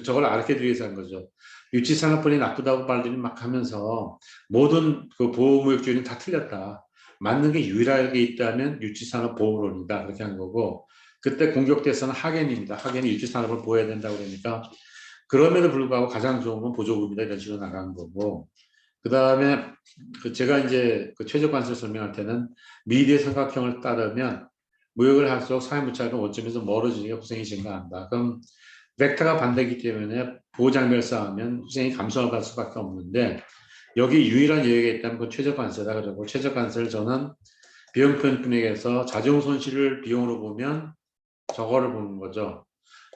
저걸 알게 드리기 위해서 한 거죠. 유치산업본이 나쁘다고 말들이 막 하면서 모든 그 보호무역주의는 다 틀렸다. 맞는 게 유일하게 있다면 유치산업 보호론이다. 그렇게 한 거고 그때 공격대서는 하겐입니다. 하겐이 유치산업을 보호해야 된다고 그러니까 그럼에도 불구하고 가장 좋은 건 보조금이다. 이런 식으로 나간 거고 그 다음에 제가 이제 그 최저 관세를 설명할 때는 미디의 삼각형을 따르면 무역을 할수록 사회무차는 원점에서 멀어지니까 후생이 증가한다. 그럼 벡터가 반대이기 때문에 보호장벽을 쌓으면 후생이 감소할 수밖에 없는데 여기 유일한 여유가 있다면 그 최저 관세다. 그러고 최저 관세를 저는 비용편 분액에서 자정 손실을 비용으로 보면 저거를 보는 거죠.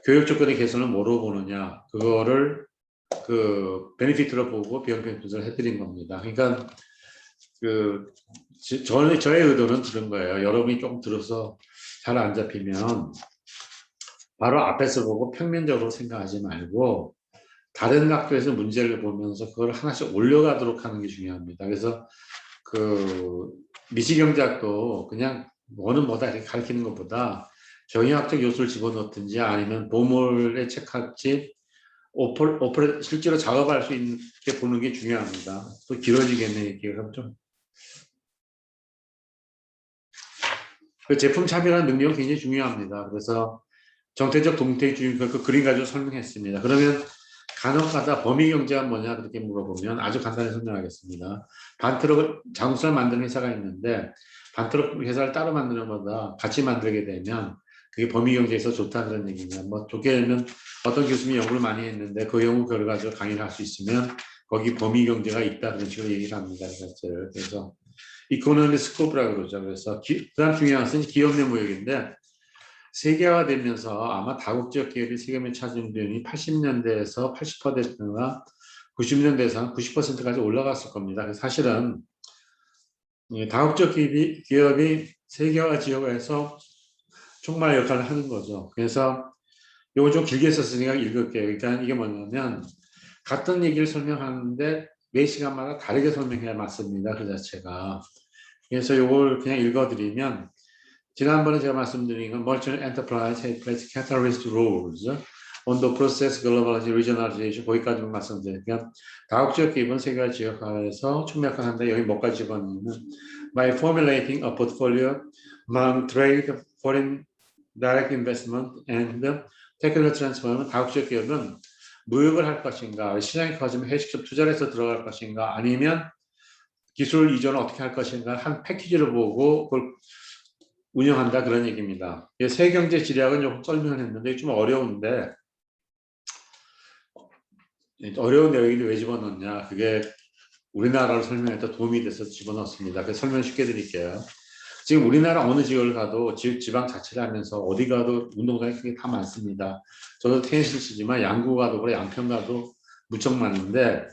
교육 조건의 개선을 뭐로 보느냐 그거를 그 베네피트로 보고 비용편 분석을 해드린 겁니다. 그러니까 그 저의 의도는 그런 거예요. 여러분이 조금 들어서 잘 안 잡히면 바로 앞에서 보고 평면적으로 생각하지 말고 다른 각도에서 문제를 보면서 그걸 하나씩 올려가도록 하는 게 중요합니다. 그래서 그 미시경제학도 그냥 뭐는 뭐다 이렇게 가르치는 것보다 경영학적 요소를 집어넣든지 아니면 보물의 책할지 실제로 작업할 수 있게 보는 게 중요합니다. 또 길어지겠네 얘기가 좀. 그 제품 차별화는 능력은 굉장히 중요합니다. 그래서 정태적 동태주의 그 그림 가지고 설명했습니다. 그러면 간혹가다 범위 경제가 뭐냐 그렇게 물어보면 아주 간단히 설명하겠습니다. 반트럭을 자동차를 만드는 회사가 있는데 반트럭 회사를 따로 만드는 것보다 같이 만들게 되면 그게 범위 경제에서 좋다 그런 얘기입니다. 뭐 좋게 되면 어떤 교수님이 연구를 많이 했는데 그 연구 결과를 강의를 할 수 있으면 거기 범위 경제가 있다 그런 식으로 얘기를 합니다. 그래서 이코노미 스코프라고 그러죠. 그래서 그다음 중요한 것은 기업 내 무역인데 세계화되면서 아마 다국적 기업이 세계면 차지하는 비율이 80년대에서 80%가 90년대에서 90%까지 올라갔을 겁니다. 그래서 사실은 다국적 기업이 세계화 지역에서 총괄 역할을 하는 거죠. 그래서 이거 좀 길게 썼으니까 읽을게요. 일단 이게 뭐냐면 같은 얘기를 설명하는데 매 시간마다 다르게 설명해야 맞습니다. 그 자체가. 그래서 이걸 그냥 읽어드리면 지난번에 제가 말씀드린 건 Merchant Enterprise has played catalyst roles on the process globalization, regionalization 거기까지만 말씀드리니까 다국적 기업은 세계화 지역화에서 총략화한다. 여기 뭐까지 집어넣으면 by formulating a portfolio among trade, foreign direct investment and technical transform 다국적 기업은 무역을 할 것인가, 시장이 커지면 해식적 투자를 해서 들어갈 것인가, 아니면 기술 이전을 어떻게 할 것인가 한 패키지를 보고 그걸 운영한다 그런 얘기입니다. 세경제 지리학은 조금 설명을 했는데 좀 어려운데 어려운 내용을 왜 집어넣냐 그게 우리나라를 설명할 때 도움이 돼서 집어넣습니다. 그래서 설명 쉽게 드릴게요. 지금 우리나라 어느 지역을 가도 지방 자치를 하면서 어디 가도 운동장이 크게 다 많습니다. 저도 테니스 치지만 양구 가도 그래, 양평 가도 무척 많은데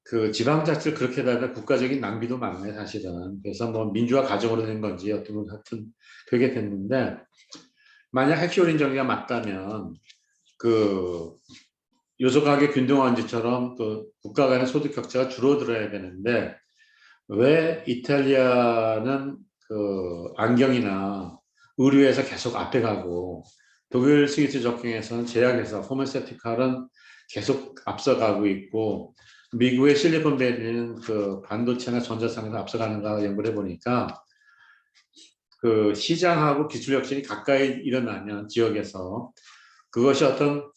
그 지방 자치를 그렇게 하다 국가적인 낭비도 많네 사실은. 그래서 뭐 민주화 과정으로 된 건지 어떤 건 하여튼 그렇게 됐는데 만약 핵시올인 정의가 맞다면 그 요소가계 균등화인지처럼 그 국가 간의 소득 격차가 줄어들어야 되는데 왜 이탈리아는 그 안경이나 의류에서 계속 앞에 가고 독일 스위스 적경에서는 제약에서 포메세티칼은 계속 앞서가고 있고 미국의 실리콘밸리는 그 반도체나 전자상에서 앞서가는가 연구를 해보니까 그 시장하고 기술 혁신이 가까이 일어나면 지역에서 그것이 어떤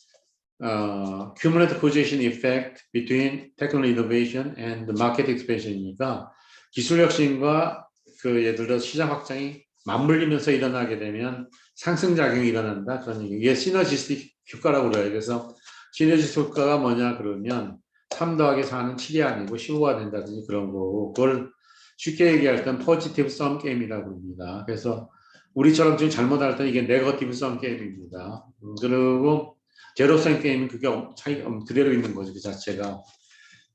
cumulative causation effect between technical innovation and the market expansion이니까 기술 혁신과 그 예를 들어 시장 확장이 맞물리면서 일어나게 되면 상승작용이 일어난다. 그런 얘기. 이게 시너지스틱 효과라고 그래요. 그래서 시너지스틱 효과가 뭐냐 그러면 3 더하기 4는 7이 아니고 15가 된다든지 그런 거고 그걸 쉽게 얘기할 땐 포지티브 썸 게임이라고 합니다. 그래서 우리처럼 지금 잘못할 때 이게 네거티브 썸 게임입니다. 그리고 제로섬 게임은 그게 차이가 그대로 있는 거죠, 그 자체가.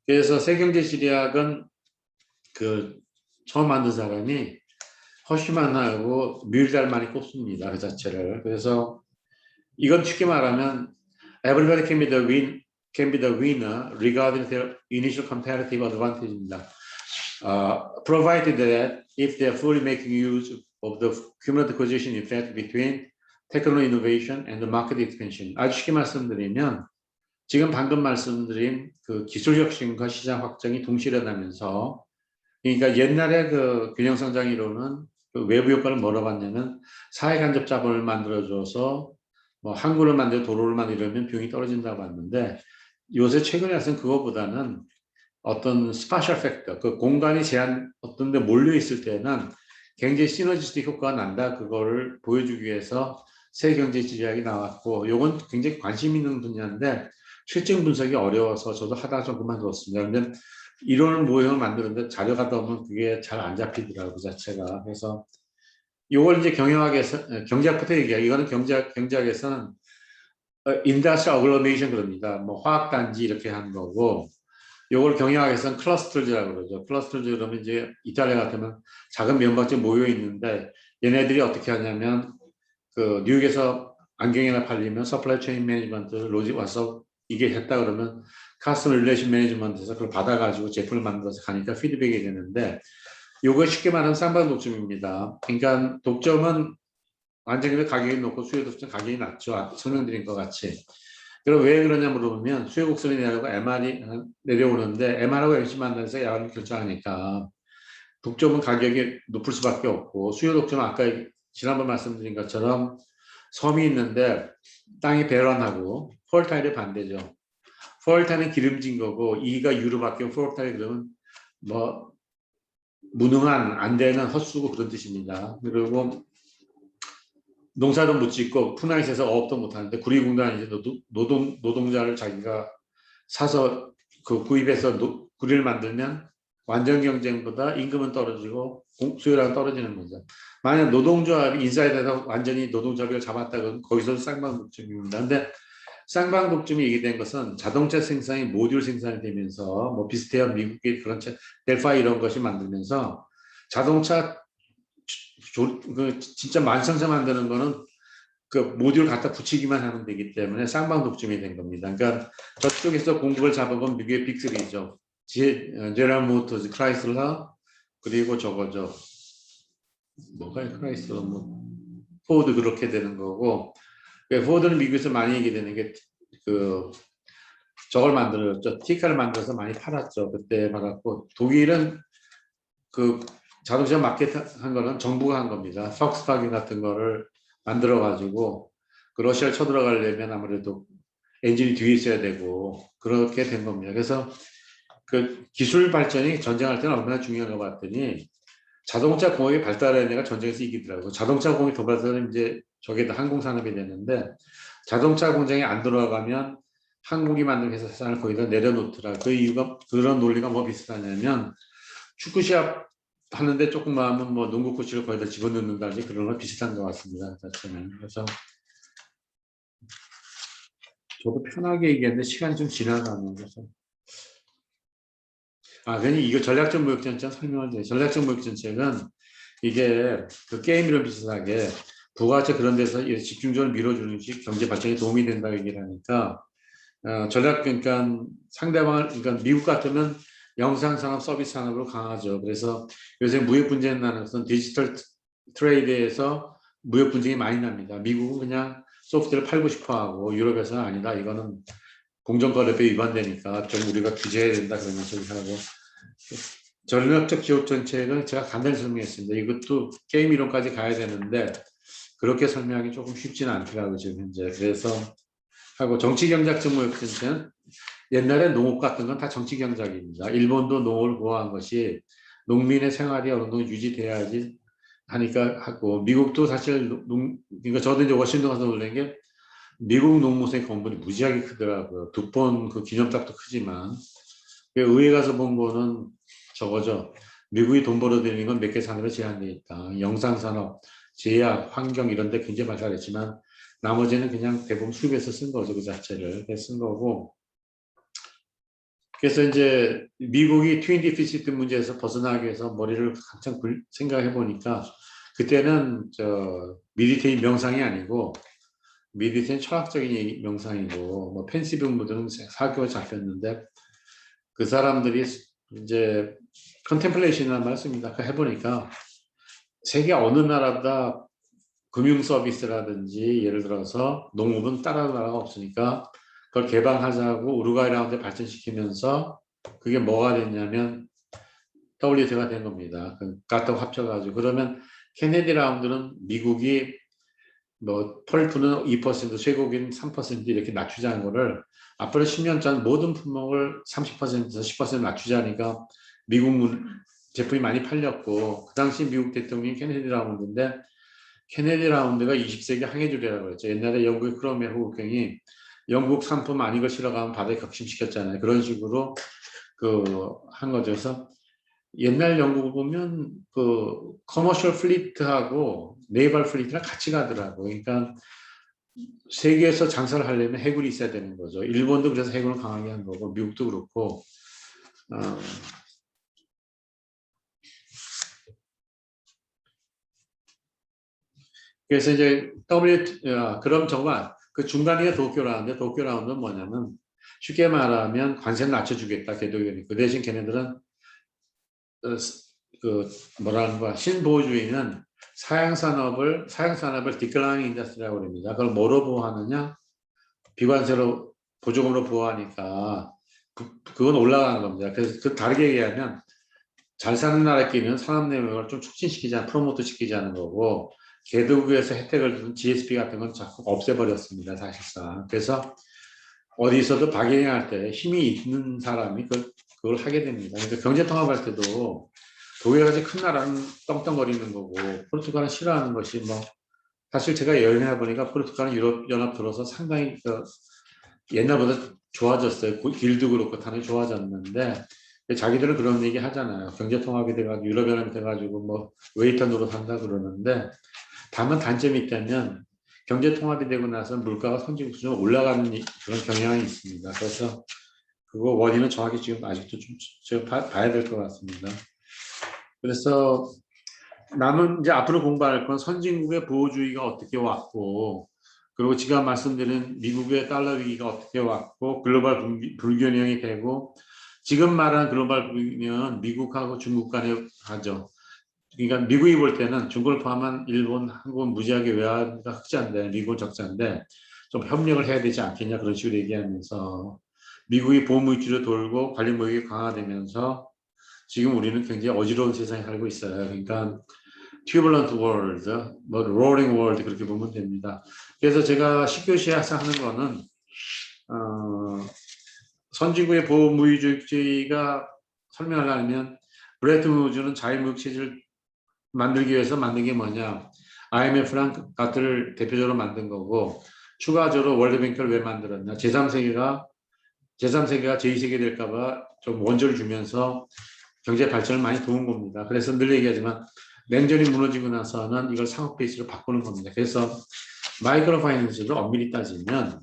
그래서 세경제시리학은 그 처음 만든 사람이 허쉬만하고 뮬달만이 꼽습니다, 그 자체를. 그래서 이건 쉽게 말하면 everybody can be the winner regarding their initial comparative advantage입니다. Provided that if they are fully making use of the cumulative causation effect between technical innovation and the market expansion. 아주 쉽게 말씀드리면 지금 방금 말씀드린 그 기술 혁신과 시장 확장이 동시에 일어나면서 그러니까 옛날에 그 균형 성장 이론은 그 외부 효과를 뭐라고 봤냐면 사회 간접 자본을 만들어줘서 뭐 항구를 만들고 도로를 만들면 비용이 떨어진다고 봤는데 요새 최근에 와서는 그거보다는 어떤 스파셜 팩터, 그 공간이 제한 어떤 데 몰려 있을 때는 굉장히 시너지스틱 효과가 난다. 그거를 보여주기 위해서 세경제지리학이 나왔고 요건 굉장히 관심 있는 분야인데 실증 분석이 어려워서 저도 하다가 좀 그만뒀습니다. 근데 이론을 모형을 만드는데 자료가 나오면 그게 잘 안 잡히더라고요, 그 자체가. 그래서 요걸 이제 경영학에서, 경제학부터 얘기해요. 이거는 경제학에서는 인더스트리얼 어글로메이션 그럽니다. 뭐 화학단지 이렇게 하는 거고 요걸 경영학에서는 클러스터즈라고 그러죠. 클러스터즈 그러면 이제 이탈리아 같으면 작은 면박지 모여 있는데 얘네들이 어떻게 하냐면 그 뉴욕에서 안경이나 팔리면 서플라이 체인 매니지먼트 로직 와서 이게 했다 그러면 카스터머 릴레이션 매니지먼트에서 그걸 받아가지고 제품을 만들어서 가니까 피드백이 되는데 요거 쉽게 말하는 쌍방 독점입니다. 그러니까 독점은 완전히 가격이 높고 수요 독점 가격이 낮죠. 설명드린 것 같이. 그럼 왜 그러냐 물어보면 수요 곡선이 내려오고 MR이 내려오는데 MR하고 MC 만나서 야간을 결정하니까 독점은 가격이 높을 수밖에 없고 수요 독점은 아까 지난번 말씀드린 것처럼 섬이 있는데 땅이 배런하고 폴타일이 반대죠. 폴타일은 기름진 거고 이가 유로 바뀌면 폴타일 그러면 뭐 무능한 안 되는 헛수고 그런 뜻입니다. 그리고 농사도 못 짓고 푸나잇에서 어업도 못 하는데 구리공단은 이제 노동자를 자기가 사서 그 구입해서 구리를 만들면 완전 경쟁보다 임금은 떨어지고 수요량은 떨어지는 거죠. 만약 노동조합이 인사이드에서 완전히 노동조합을 잡았다 그러면 거기서 쌍방독점입니다. 근데 쌍방독점이 얘기된 것은 자동차 생산이 모듈 생산이 되면서 뭐 비슷해요. 미국의 그런 델파이 이런 것이 만들면서 자동차 진짜 만성차 만드는 거는 그 모듈 갖다 붙이기만 하면 되기 때문에 쌍방 독점이 된 겁니다. 그러니까 저쪽에서 공급을 잡은 건 미국의 빅3죠. 제너럴 모터즈, 크라이슬러, 그리고 저거죠. 뭐가 크라이슬러, 뭐 포드 그렇게 되는 거고. 포드는 미국에서 많이 얘기되는 게 그 저걸 만들었죠. 티카를 만들어서 많이 팔았죠. 그때 팔았고 독일은 그 자동차 마켓 한 거는 정부가 한 겁니다. 폭스바겐 같은 거를 만들어 가지고 그 러시아를 쳐들어가려면 아무래도 엔진이 뒤에 있어야 되고 그렇게 된 겁니다. 그래서 그 기술 발전이 전쟁할 때는 얼마나 중요한가 봤더니 자동차 공업이 발달하는 애가 전쟁에서 이기더라고요. 자동차 공업이 더 발달하면 이제 저게 다 항공산업이 되는데 자동차 공장이 안 들어가면 한국이 만든 회사 사장을 거기다 내려놓더라. 그 이유가 그런 논리가 뭐 비슷하냐면 축구 시합 하는데 조금만 하면 뭐 농구 코치를 거기다 집어넣는다든지 그런 거 비슷한 것 같습니다. 자체는. 그래서 저도 편하게 얘기했는데 시간이 좀 지나가는 거죠. 그러니 이거 전략적 무역 정책 설명을 드려요. 전략적 무역 정책은 이게 그 게임이랑 비슷하게 부가가치 그런 데서 집중적으로 밀어주는 식 경제 발전에 도움이 된다 얘기를 하니까 전략 그러니까 상대방을 그러니까 미국 같으면 영상 산업 서비스 산업으로 강하죠. 그래서 요새 무역 분쟁 나는 것은 디지털 트레이드에서 무역 분쟁이 많이 납니다. 미국은 그냥 소프트웨어를 팔고 싶어 하고 유럽에서는 아니다. 이거는 공정거래법 위반되니까 좀 우리가 규제해야 된다 그러면서 하고 전략적 기업 정책은 제가 간단히 설명했습니다. 이것도 게임 이론까지 가야 되는데 그렇게 설명하기 조금 쉽지는 않더라고요 지금 현재. 그래서 하고 정치경제적 무역 정책은 옛날에 농업 같은 건 다 정치경제입니다. 일본도 농업을 보호한 것이 농민의 생활이 어느 정도 유지돼야지 하니까 하고 미국도 사실 그러니까 저도 이제 워싱턴 가서 놀란 게 미국 농무소의 건물이 무지하게 크더라고요. 두폰 그 기념탑도 크지만 의회 가서 본 거는 저거죠. 미국이 돈 벌어들이는 건 몇 개 산업에 제한되어 있다. 영상산업, 제약, 환경 이런 데 굉장히 발달했지만 나머지는 그냥 대부분 수입해서 쓴 거죠. 그 자체를 쓴 거고. 그래서 이제 미국이 트윈 디피시트 문제에서 벗어나기 위해서 머리를 한참 생각해 보니까 그때는 미리테이 명상이 아니고 미리테이는 철학적인 명상이고 뭐 펜시브무드는 사교가 잡혔는데 그 사람들이 이제 컨템플레이션이라는 말 씁니다. 그 해보니까 세계 어느 나라보다 금융 서비스라든지 예를 들어서 농업은 따라할 나라가 없으니까 그걸 개방하자고 우루과이 라운드에 발전시키면서 그게 뭐가 됐냐면 WTO가 된 겁니다. 갖다 합쳐가지고 그러면 케네디 라운드는 미국이 뭐 펄프는 2%, 쇠고기는 3% 이렇게 낮추자는 거를 앞으로 10년 전 모든 품목을 30%에서 10% 낮추자니까 미국 제품이 많이 팔렸고 그 당시 미국 대통령이 케네디 라운드인데 케네디 라운드가 20세기 항해줄이라고 그랬죠. 옛날에 영국의 크로메 호국경이 영국 상품 아닌 걸 실어가면 바다에 격침시켰잖아요. 그런 식으로 한 거죠. 그래서 옛날 영국을 보면 그 커머셜 플리트하고 네이벌 플리트랑 같이 가더라고요. 그러니까 세계에서 장사를 하려면 해군이 있어야 되는 거죠. 일본도 그래서 해군을 강하게 한 거고 미국도 그렇고 그래서 이제 그럼 정말 그 중간에 도쿄 라운드, 도쿄 라운드는 뭐냐면 쉽게 말하면 관세를 낮춰주겠다 개도견이. 그 대신 걔네들은 그 뭐라는 거야 신보호주의는 사양산업을 디클라이닝 인더스트리라고 합니다. 그걸 뭐로 보호하느냐? 비관세로 보조금으로 보호하니까 그건 올라가는 겁니다. 그래서 그 다르게 얘기하면 잘 사는 나라끼리는 산업 내용을 좀 촉진시키자, 프로모트 시키자는 거고 개도국에서 혜택을 주는 GSP 같은 건 자꾸 없애버렸습니다. 사실상. 그래서 어디서도 바게닝할 때 힘이 있는 사람이 그걸 하게 됩니다. 그러니까 경제통합할 때도 독일같이 큰 나라는 떵떵거리는 거고 포르투갈은 싫어하는 것이 뭐 사실 제가 여행해 보니까 포르투갈은 유럽연합 들어서 상당히 옛날보다 좋아졌어요. 길도 그렇고 당연히 좋아졌는데 자기들은 그런 얘기 하잖아요. 경제통합이 돼가지고 유럽연합이 돼가지고 뭐 웨이터 노릇한다 그러는데 다만 단점이 있다면 경제통합이 되고 나서 물가가 선진국 수준으로 올라가는 그런 경향이 있습니다. 그래서 그거 원인은 정확히 지금 아직도 좀 제가 봐야 될 것 같습니다. 그래서 남은 이제 앞으로 공부할 건 선진국의 보호주의가 어떻게 왔고 그리고 지금 말씀드린 미국의 달러 위기가 어떻게 왔고 글로벌 불균형이 되고 지금 말하는 글로벌 불균형은 미국하고 중국 간에 하죠. 그러니까 미국이 볼 때는 중국을 포함한 일본, 한국은 무지하게 외화가 흑자인데 미국은 적자인데 좀 협력을 해야 되지 않겠냐 그런 식으로 얘기하면서 미국이 보호무역주의로 돌고 관리무역이 강화되면서 지금 우리는 굉장히 어지러운 세상에 살고 있어요. 그러니까 turbulent world, 뭐 roaring world 그렇게 보면 됩니다. 그래서 제가 10교시에서 하는 거는 선진국의 보호무역주의가 설명하려면 브레튼 우즈는 자유무역 체제를 만들기 위해서 만든 게 뭐냐 IMF랑 가트를 대표적으로 만든 거고 추가적으로 월드뱅크를 왜 만들었냐 제3세계가 제3세계가 제2세계 될까봐 좀 원조를 주면서 경제 발전을 많이 도운 겁니다. 그래서 늘 얘기하지만 냉전이 무너지고 나서는 이걸 상업 베이스로 바꾸는 겁니다. 그래서 마이크로 파이낸스를 엄밀히 따지면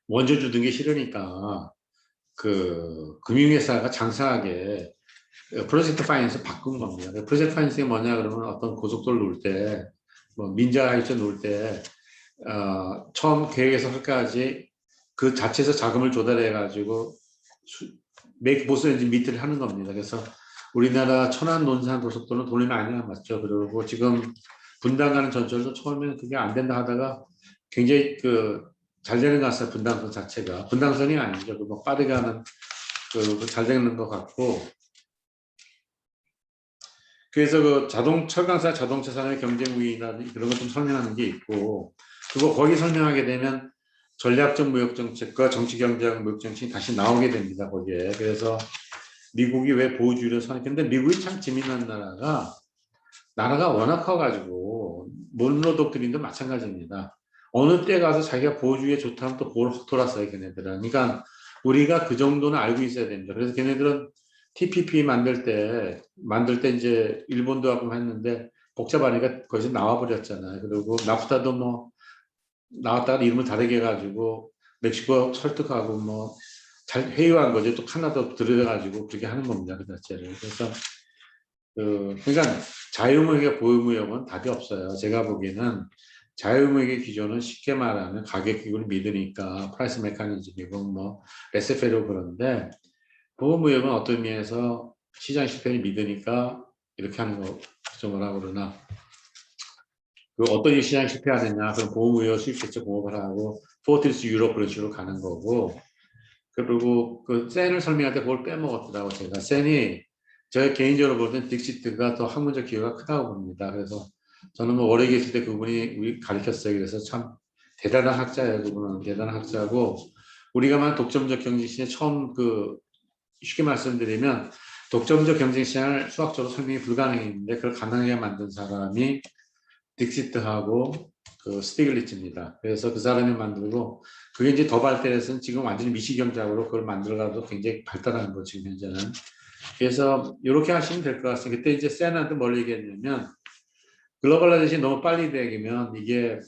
원조 주던 게 싫으니까 그 금융회사가 장사하게 프로젝트 파이낸스 바꾼 겁니다. 프로젝트 파이낸스가 뭐냐 그러면 어떤 고속도로 놓을 때, 뭐 민자일전 놓을 때 처음 계획에서 끝까지 그 자체에서 자금을 조달해가지고 메이크 보스 엔진 미트를 하는 겁니다. 그래서 우리나라 천안 논산 고속도로는 돈이 많이 남았죠. 그리고 지금 분당 가는 전철도 처음에는 그게 안 된다 하다가 굉장히 잘 되는 것 같아요. 분당선 자체가. 분당선이 아니죠. 뭐 빠르게 하는 잘 되는 것 같고. 그래서 철강사 자동차 산업의 경쟁 우위나 그런 것 좀 설명하는 게 있고, 그리고 거기 설명하게 되면 전략적 무역 정책과 정치 경제학 무역 정책이 다시 나오게 됩니다. 거기에. 그래서 미국이 왜 보호주의를 선택했는데 미국이 참 재미난 나라가 워낙 커가지고 몬로 독트린도 마찬가지입니다. 어느 때 가서 자기가 보호주의에 좋다면 또 보호를 확 돌았어요. 걔네들은. 그러니까 우리가 그 정도는 알고 있어야 됩니다. 그래서 걔네들은 TPP 만들 때 이제 일본도 하고 했는데 복잡하니까 거기서 나와버렸잖아요. 그리고 나프타도 뭐 나왔다가 이름을 다르게 해가지고 멕시코 설득하고 뭐 잘 회유한 거죠. 또 카나다 들여가지고 그렇게 하는 겁니다. 그 자체를. 그래서 그러니까 자유무역과 보유무역은 답이 없어요. 제가 보기에는 자유무역의 기조는 쉽게 말하면 가격 기구를 믿으니까 프라이스 메커니즘이고 뭐 레세페로 그런데 보호무역은 어떤 의미에서 시장 실패를 믿으니까 이렇게 하는 거 뭐라 그러나 어떤 시장 실패하느냐 그럼 보호무역 수입 대책 공업을 하고 포트리스 유럽 그런 식으로 가는 거고 그리고 센을 설명할 때 그걸 빼먹었더라고 제가 센이 저 개인적으로 볼 땐 딕시트가 더 학문적 기여가 크다고 봅니다. 그래서 저는 뭐 오래 계실 때 그분이 우리 가르쳤어요. 그래서 참 대단한 학자예요. 그분은 대단한 학자고 우리가만 독점적 경쟁시장에 처음 쉽게 말씀드리면 독점적 경쟁시장을 수학적으로 설명이 불가능했는데 그걸 가능하게 만든 사람이 딕시트하고 스티글리츠입니다. 그래서 그 사람이 만들고 그게 이제 더 발달해서는 지금 완전히 미시경제학으로 그걸 만들어가도 굉장히 발달한 거죠. 지금 현재는. 그래서 이렇게 하시면 될 것 같습니다. 그때 이제 센한테 뭘 얘기했냐면 글로벌라이제이션이 너무 빨리 되면 이게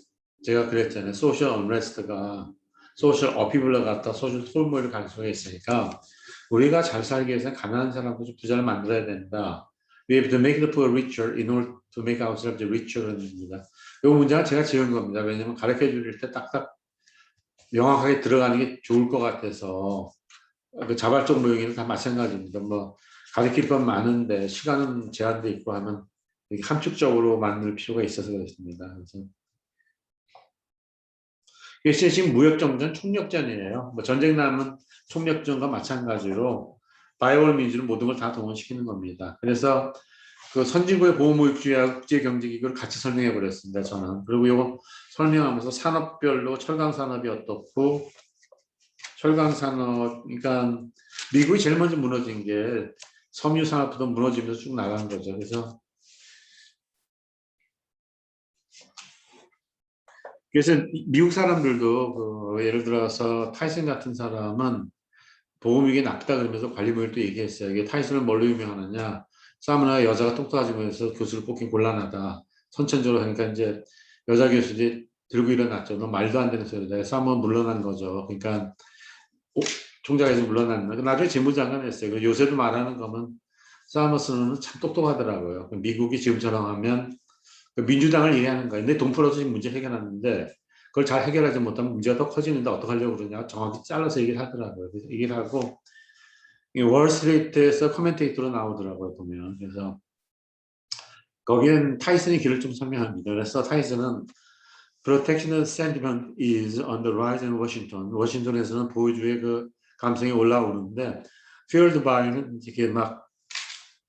제가 그랬잖아요. 소셜 언레스트가 소셜 어피블러 같다 소셜 톨모일 가능성이 있으니까 우리가 잘 살기 위해서는 가난한 사람도 좀 부자를 만들어야 된다. We have to make the poor richer in order to make ourselves richer라는 겁니다. 이 문장은 제가 지은 겁니다. 왜냐하면 가르쳐 줄 때 딱딱 명확하게 들어가는 게 좋을 것 같아서 자발적 모형에는 다 마찬가지입니다. 뭐 가르칠 건 많은데 시간은 제한돼 있고 하면 함축적으로 만들 필요가 있어서 그렇습니다. 그래서 이게 지금 무역정전 총력전이에요. 뭐 전쟁 나면 총력전과 마찬가지로 바이올 민주는 모든 걸 다 동원시키는 겁니다. 그래서 선진국의 보호무역주의와 국제경제기구를 같이 설명해 버렸습니다. 저는. 그리고 이거 설명하면서 산업별로 철강산업이 어떻고 철강산업 그러니까 미국이 제일 먼저 무너진 게 섬유산업부터 무너지면서 쭉 나간 거죠. 그래서 미국 사람들도 예를 들어서 타이슨 같은 사람은 보험이익이 낮다 그러면서 관리무역도 얘기했어요. 이게 타이슨은 뭘로 유명하느냐? 싸움이나 여자가 똑똑하지면서 교수를 뽑기 곤란하다. 선천적으로 하니까 이제 여자 교수들이 들고 일어났죠. 너 말도 안 되는 소리다. 싸움은 물러난 거죠. 그러니까 총장에서 물러난 거. 나중에 재무장관 했어요. 요새도 말하는 거면 싸머스는 참 똑똑하더라고요. 미국이 지금처럼 하면 민주당을 이해하는 거예요. 근데 돈 풀어서 지금 문제 해결하는데 그걸 잘 해결하지 못하면 문제가 더 커지는데 어떡하려고 그러냐 정확히 잘라서 얘기를 하더라고요. 그래서 얘기를 하고 월스트리트에서 커멘테이터로 나오더라고요. 보면. 그래서 거기엔 타이슨의 길을 좀 설명합니다. 그래서 타이슨은 protectionist sentiment is on the rise in Washington. 워싱턴에서는 보호주의 감성이 올라오는데 fueled by는 이렇게 막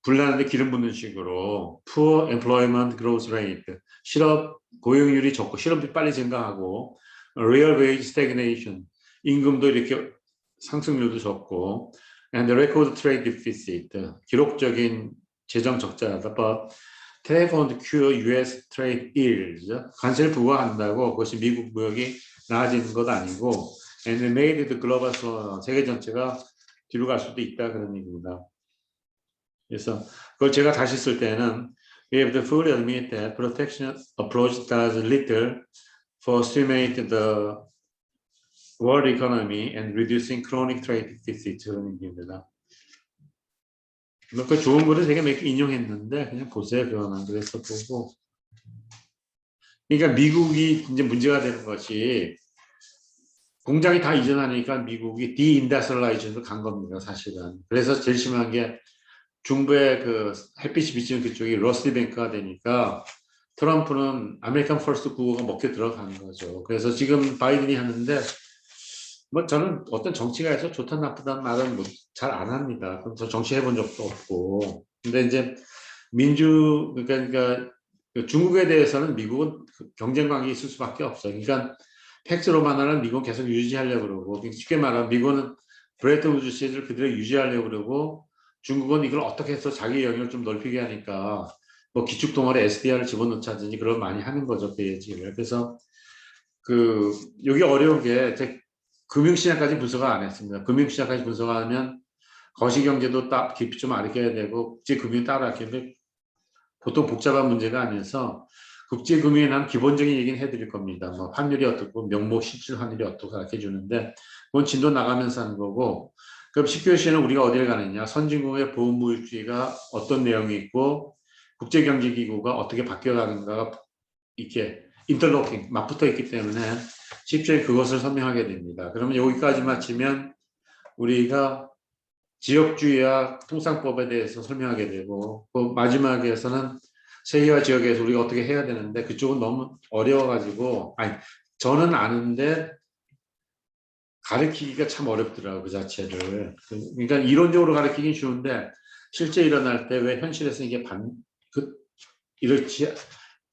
불나는데 기름 붓는 식으로 poor employment growth rate, 실업 고용률이 적고 실업이 빨리 증가하고 real wage stagnation, 임금도 이렇게 상승률도 적고 and the record trade deficit, 기록적인 재정 적자다. But tariff on cure U.S. trade ills, 관세를 부과한다고 그것이 미국 무역이 나아지는 것 아니고 and made the global slower. 세계 전체가 뒤로 갈 수도 있다 그런 얘기입니다. 그래서 그걸 제가 다시 쓸 때는 we have to fully admit that protection approach does little for stimulating the world economy and reducing chronic trade deficit 그런 얘기입니다. 그 좋은 거를 제가 몇 개 인용했는데 그냥 보세요. 그거는 그래서 보고 그러니까 미국이 이제 문제가 되는 것이 공장이 다 이전하니까 미국이 디인더스트리얼라이제션으로 간 겁니다. 사실은. 그래서 제일 심한 게 중부의 그 햇빛이 비치는 그쪽이 러스트뱅크가 되니까 트럼프는 아메리칸 퍼스트 구호가 먹혀 들어간 거죠. 그래서 지금 바이든이 하는데 뭐 저는 어떤 정치가 해서 좋다 나쁘다는 말은 뭐 잘 안 합니다. 그럼 저 정치 해본 적도 없고. 근데 이제 그러니까 중국에 대해서는 미국은 경쟁 관계 있을 수밖에 없어요. 그러니까 팩트로만 하면 미국은 계속 유지하려고 그러고 쉽게 말하면 미국은 브레튼 우드 시리즈를 그대로 유지하려고 그러고 중국은 이걸 어떻게 해서 자기 영역을 좀 넓히게 하니까 뭐 기축통화에 SDR을 집어넣자든지 그걸 많이 하는 거죠. 그 얘기를. 그래서 그 여기 어려운 게 금융시장까지 분석을 안 했습니다. 금융시장까지 분석하면 거시경제도 딱 깊이 좀 알게 되고 국제금융 따라 하는데 보통 복잡한 문제가 아니어서 국제금융에 난 기본적인 얘기는 해드릴 겁니다. 뭐 환율이 어떻고 명목 실질 환율이 어떻고 이렇게 해주는데 그건 진도 나가면서 하는 거고 그럼 10교시에는 우리가 어디를 가느냐 선진국의 보호무역주의가 어떤 내용이 있고 국제경제기구가 어떻게 바뀌어가는가가 이렇게 인터로킹 맞붙어 있기 때문에 10조에 그것을 설명하게 됩니다. 그러면 여기까지 마치면 우리가 지역주의와 통상법에 대해서 설명하게 되고 그 마지막에서는 세계화 지역에서 우리가 어떻게 해야 되는데 그쪽은 너무 어려워가지고 아니 저는 아는데 가르치기가 참 어렵더라고요. 그 자체를. 그러니까 이론적으로 가르치긴 쉬운데 실제 일어날 때 왜 현실에서 이게 이렇게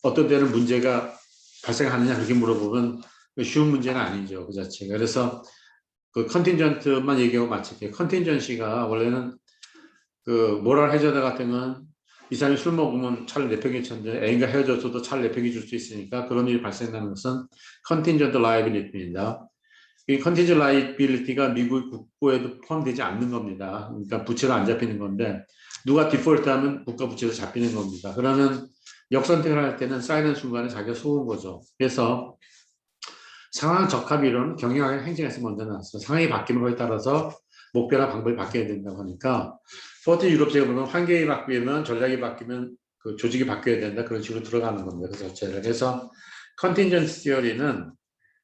어떤 때는 문제가 발생하느냐 그렇게 물어보면 쉬운 문제는 아니죠. 그 자체가. 그래서 그 컨틴전트만 얘기하고 마칠게요. 컨틴전시가 원래는 그 모랄 해저드 같으면 이 사람이 술 먹으면 차를 내팽개 쳤는데 애인과 헤어져서도 차를 내팽개 줄 수 있으니까 그런 일이 발생하는 것은 컨틴전트 라이빌리티입니다. 이 컨틴전트 라이빌리티가 미국 국고에도 포함되지 않는 겁니다. 그러니까 부채가 안 잡히는 건데 누가 디폴트하면 국가 부채도 잡히는 겁니다. 그러면 역선택을 할 때는 쌓이는 순간에 자기가 속은 거죠. 그래서 상황 적합이론은 경영학의 행정에서 먼저 나왔어요. 상황이 바뀌는 거에 따라서 목표나 방법이 바뀌어야 된다고 하니까 포트 유럽제가 보면 환경이 바뀌면 전략이 바뀌면 그 조직이 바뀌어야 된다 그런 식으로 들어가는 겁니다. 그 자체를. 그래서 컨틴전스 티어리는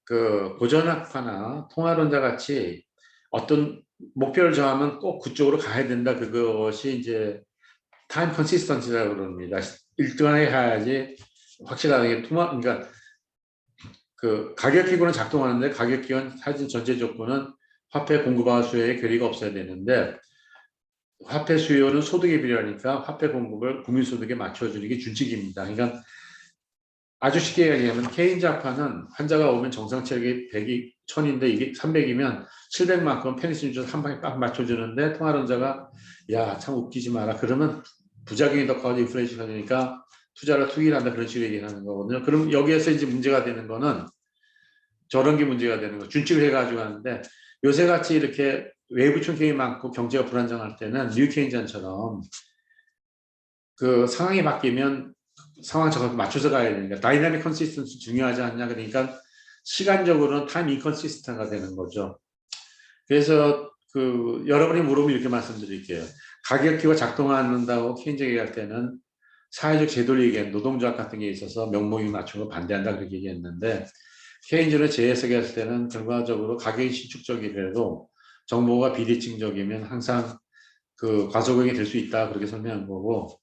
그 고전학파나 통화론자 같이 어떤 목표를 정하면 꼭 그쪽으로 가야 된다. 그것이 이제 타임 컨시스턴시라고 그럽니다. 일정하게 가야지 확실하게 그러니까 그 가격기구는 작동하는데 가격기관 사진 전체 조건은 화폐 공급과 수요의 괴리가 없어야 되는데 화폐 수요는 소득에 비례하니까 화폐 공급을 국민소득에 맞춰주는 게 준칙입니다. 그러니까 아주 쉽게 얘기하면 케인즈학파는 환자가 오면 정상 체력이 100이 1000인데 이게 300이면 700만큼 페니실린 줘서 한 방에 딱 맞춰주는데 통화론자가 야 참 웃기지 마라 그러면 부작용이 더 커지고 인플레이션이 되니까 투자를 투기를 한다 그런 식으로 얘기하는 거거든요. 그럼 여기에서 이제 문제가 되는 거는 저런 게 문제가 되는 거 준칙을 해가지고 하는데 요새같이 이렇게 외부 충격이 많고 경제가 불안정할 때는 뉴 케인전처럼 그 상황이 바뀌면 상황 적합 맞춰서 가야 되니까 다이나믹 컨시스턴스 중요하지 않냐 그러니까 시간적으로는 타임 인컨시스턴트가 되는 거죠. 그래서 그 여러분이 물으면 이렇게 말씀드릴게요. 가격기가 작동한다고 케인즈 얘기할 때는 사회적 제도를 얘기한 노동조합 같은 게 있어서 명목이 맞추고 반대한다 그렇게 얘기했는데 케인즈는 재해석했을 때는 결과적으로 가격이 신축적이라도 정보가 비대칭적이면 항상 그 과소비이 될 수 있다 그렇게 설명한 거고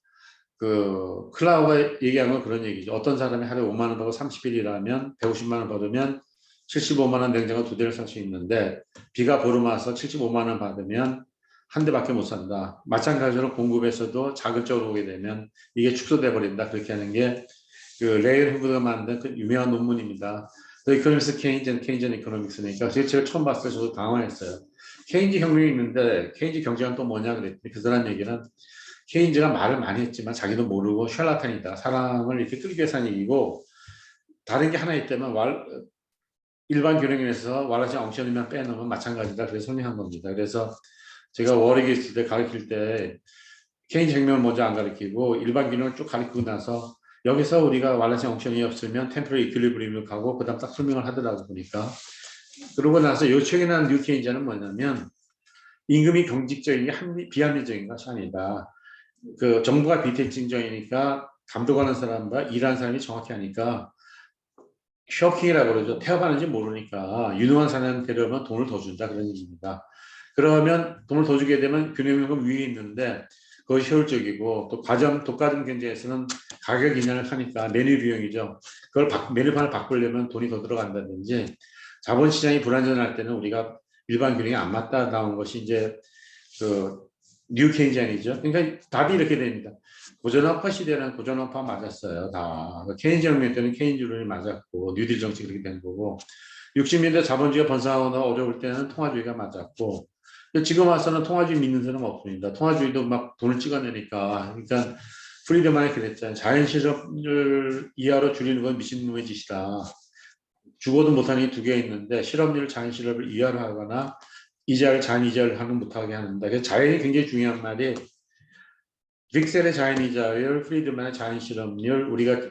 그 클라우가 얘기한 건 그런 얘기죠. 어떤 사람이 하루에 5만 원 받고 30일 일하면 150만 원 받으면 75만 원 냉장고 2대를 살 수 있는데 비가 보름 와서 75만 원 받으면 한 대밖에 못 산다. 마찬가지로 공급에서도 자극적으로 오게 되면 이게 축소돼 버린다. 그렇게 하는 게 그 레일 후브가 만든 그 유명한 논문입니다. The Economics Change and Keynesian Economics니까 제가 처음 봤을 때 저도 당황했어요. 케인즈 혁명이 있는데 케인즈 경제는 또 뭐냐 그랬더니 그 사람 얘기는 케인즈가 말을 많이 했지만 자기도 모르고 샬라탄이다. 사람을 이렇게 끌기 위해서 하는 얘기고 다른 게 하나 있다면 일반 교령에서 왈라시 엉션이만 빼놓으면 마찬가지다. 그래서 설명한 겁니다. 그래서 제가 워릭에 있을 때 가르칠 때 케인즈 혁명을 먼저 안 가르치고 일반 교령을 쭉 가르치고 나서 여기서 우리가 왈라시 엉션이 없으면 템포럴 이퀄리브리움을 가고 그다음 딱 설명을 하더라고 보니까. 그러고 나서 요 최근에 난 뉴 케인즈는 뭐냐면 임금이 경직적인 게 비합리적인 것이 아니다. 그 정부가 비택진정이니까 감독하는 사람과 일하는 사람이 정확히 하니까 쇼킹이라고 그러죠. 태업하는지 모르니까 유능한 사람 데려오면 돈을 더 준다 그런 얘기입니다. 그러면 돈을 더 주게 되면 균형임금 위에 있는데 그것이 효율적이고 또 독과점 경제에서는 가격 인하를 하니까 메뉴 비용이죠. 그걸 메뉴판을 바꾸려면 돈이 더 들어간다든지 자본시장이 불안전할 때는 우리가 일반 균형이 안 맞다 나온 것이 이제 그 뉴 케인지안이죠. 그러니까 답이 이렇게 됩니다. 고전화파 시대는 고전화파 맞았어요. 다. 케인즈 혁명 때는 케인즈론이 맞았고 뉴딜 정책이 그렇게 된 거고 60년대 자본주의가 번성하거나 어려울 때는 통화주의가 맞았고 지금 와서는 통화주의 믿는 사람 없습니다. 통화주의도 막 돈을 찍어내니까 그러니까 프리드만이 그랬잖아요. 자연실업률 이하로 줄이는 건 미친놈의 짓이다. 죽어도 못하는 게 두 개 있는데 실업률 자연실업을 이하로 하거나 이자를 자연이자를 하면 못하게 하는다. 그래서 자연이 굉장히 중요한 말이 빅셀의 자연이자율, 프리드만의 자연실업률, 우리가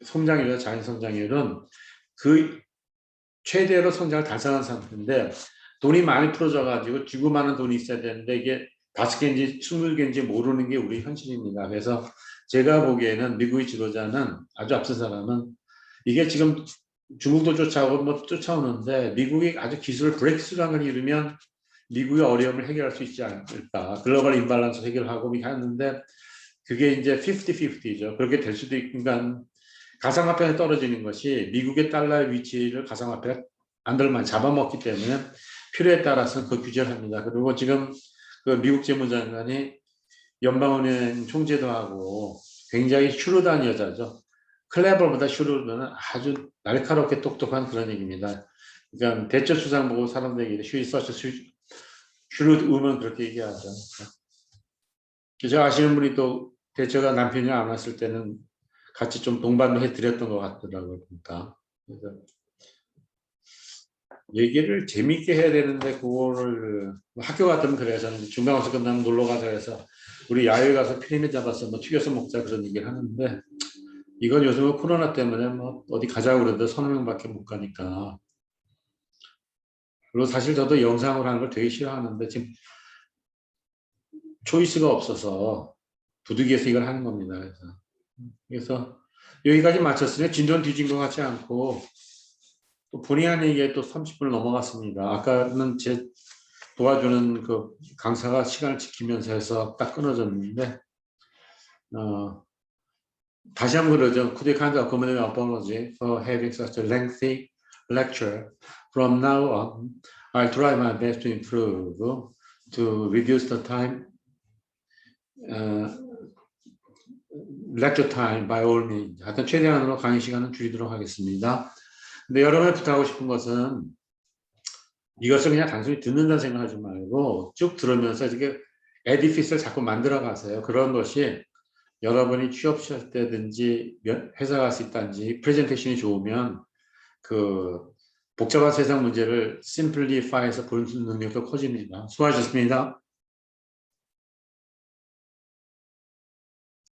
성장률과 자연성장률은 그 최대로 성장을 달성한 상태인데 돈이 많이 풀어져가지고 쥐고 많은 돈이 있어야 되는데 이게 5개인지 20개인지 모르는 게 우리 현실입니다. 그래서 제가 보기에는 미국의 지도자는 아주 앞선 사람은 이게 지금 중국도 쫓아오고 뭐 쫓아오는데 미국이 아주 기술 브레이크스루를 이루면 미국의 어려움을 해결할 수 있지 않을까. 글로벌 임발란스 해결하고 하는데 그게 이제 50-50죠. 그렇게 될 수도 있고, 그러니까 가상화폐가 떨어지는 것이 미국의 달러의 위치를 가상화폐가 안들만 잡아먹기 때문에 필요에 따라서 그 규제를 합니다. 그리고 지금 그 미국 재무장관이 연방은행 총재도 하고 굉장히 슈루드한 여자죠. 클레버보다 슈루드는 아주 날카롭게 똑똑한 그런 얘기입니다. 그러니까 대처 수상 보고 사람들에게 슈루드 우먼 그렇게 얘기하죠. 제가 아시는 분이 또 대처가 남편이 안 왔을 때는 같이 좀 동반도 해드렸던 것 같더라고요. 그러니까. 그래서 얘기를 재밌게 해야 되는데 그거를 학교 같으면 그래요. 저는 중간고사 끝나면 놀러 가자 해서 우리 야외 가서 피라미드 잡아서 뭐 튀겨서 먹자 그런 얘기를 하는데 이건 요즘은 코로나 때문에 뭐 어디 가자고 그래도 서너 명밖에 못 가니까. 그리고 사실 저도 영상으로 하는 걸 되게 싫어하는데 지금 초이스가 없어서 부득이해서 이걸 하는 겁니다. 그래서 여기까지 마쳤으니 진도는 뒤진 것 같지 않고 또 본의 아니게 또 30분을 넘어갔습니다. 아까는 제 도와주는 그 강사가 시간을 지키면서 해서 딱 끊어졌는데 다시 한번 그러죠. Could you kindly accommodate my apology for having such a lengthy lecture? From now on, I'll try my best to improve, to reduce the time, lecture time by all means. 하여튼 최대한으로 강의 시간은 줄이도록 하겠습니다. 근데 여러분이 부탁하고 싶은 것은 이것을 그냥 단순히 듣는다 생각하지 말고 쭉 들으면서 이렇게 에디피스를 자꾸 만들어 가세요. 그런 것이 여러분이 취업 시할 때든지 회사 갈 수 있다든지 프레젠테이션이 좋으면 그 복잡한 세상 문제를 심플리파이해서 보는 능력도 커집니다. 수고하셨습니다.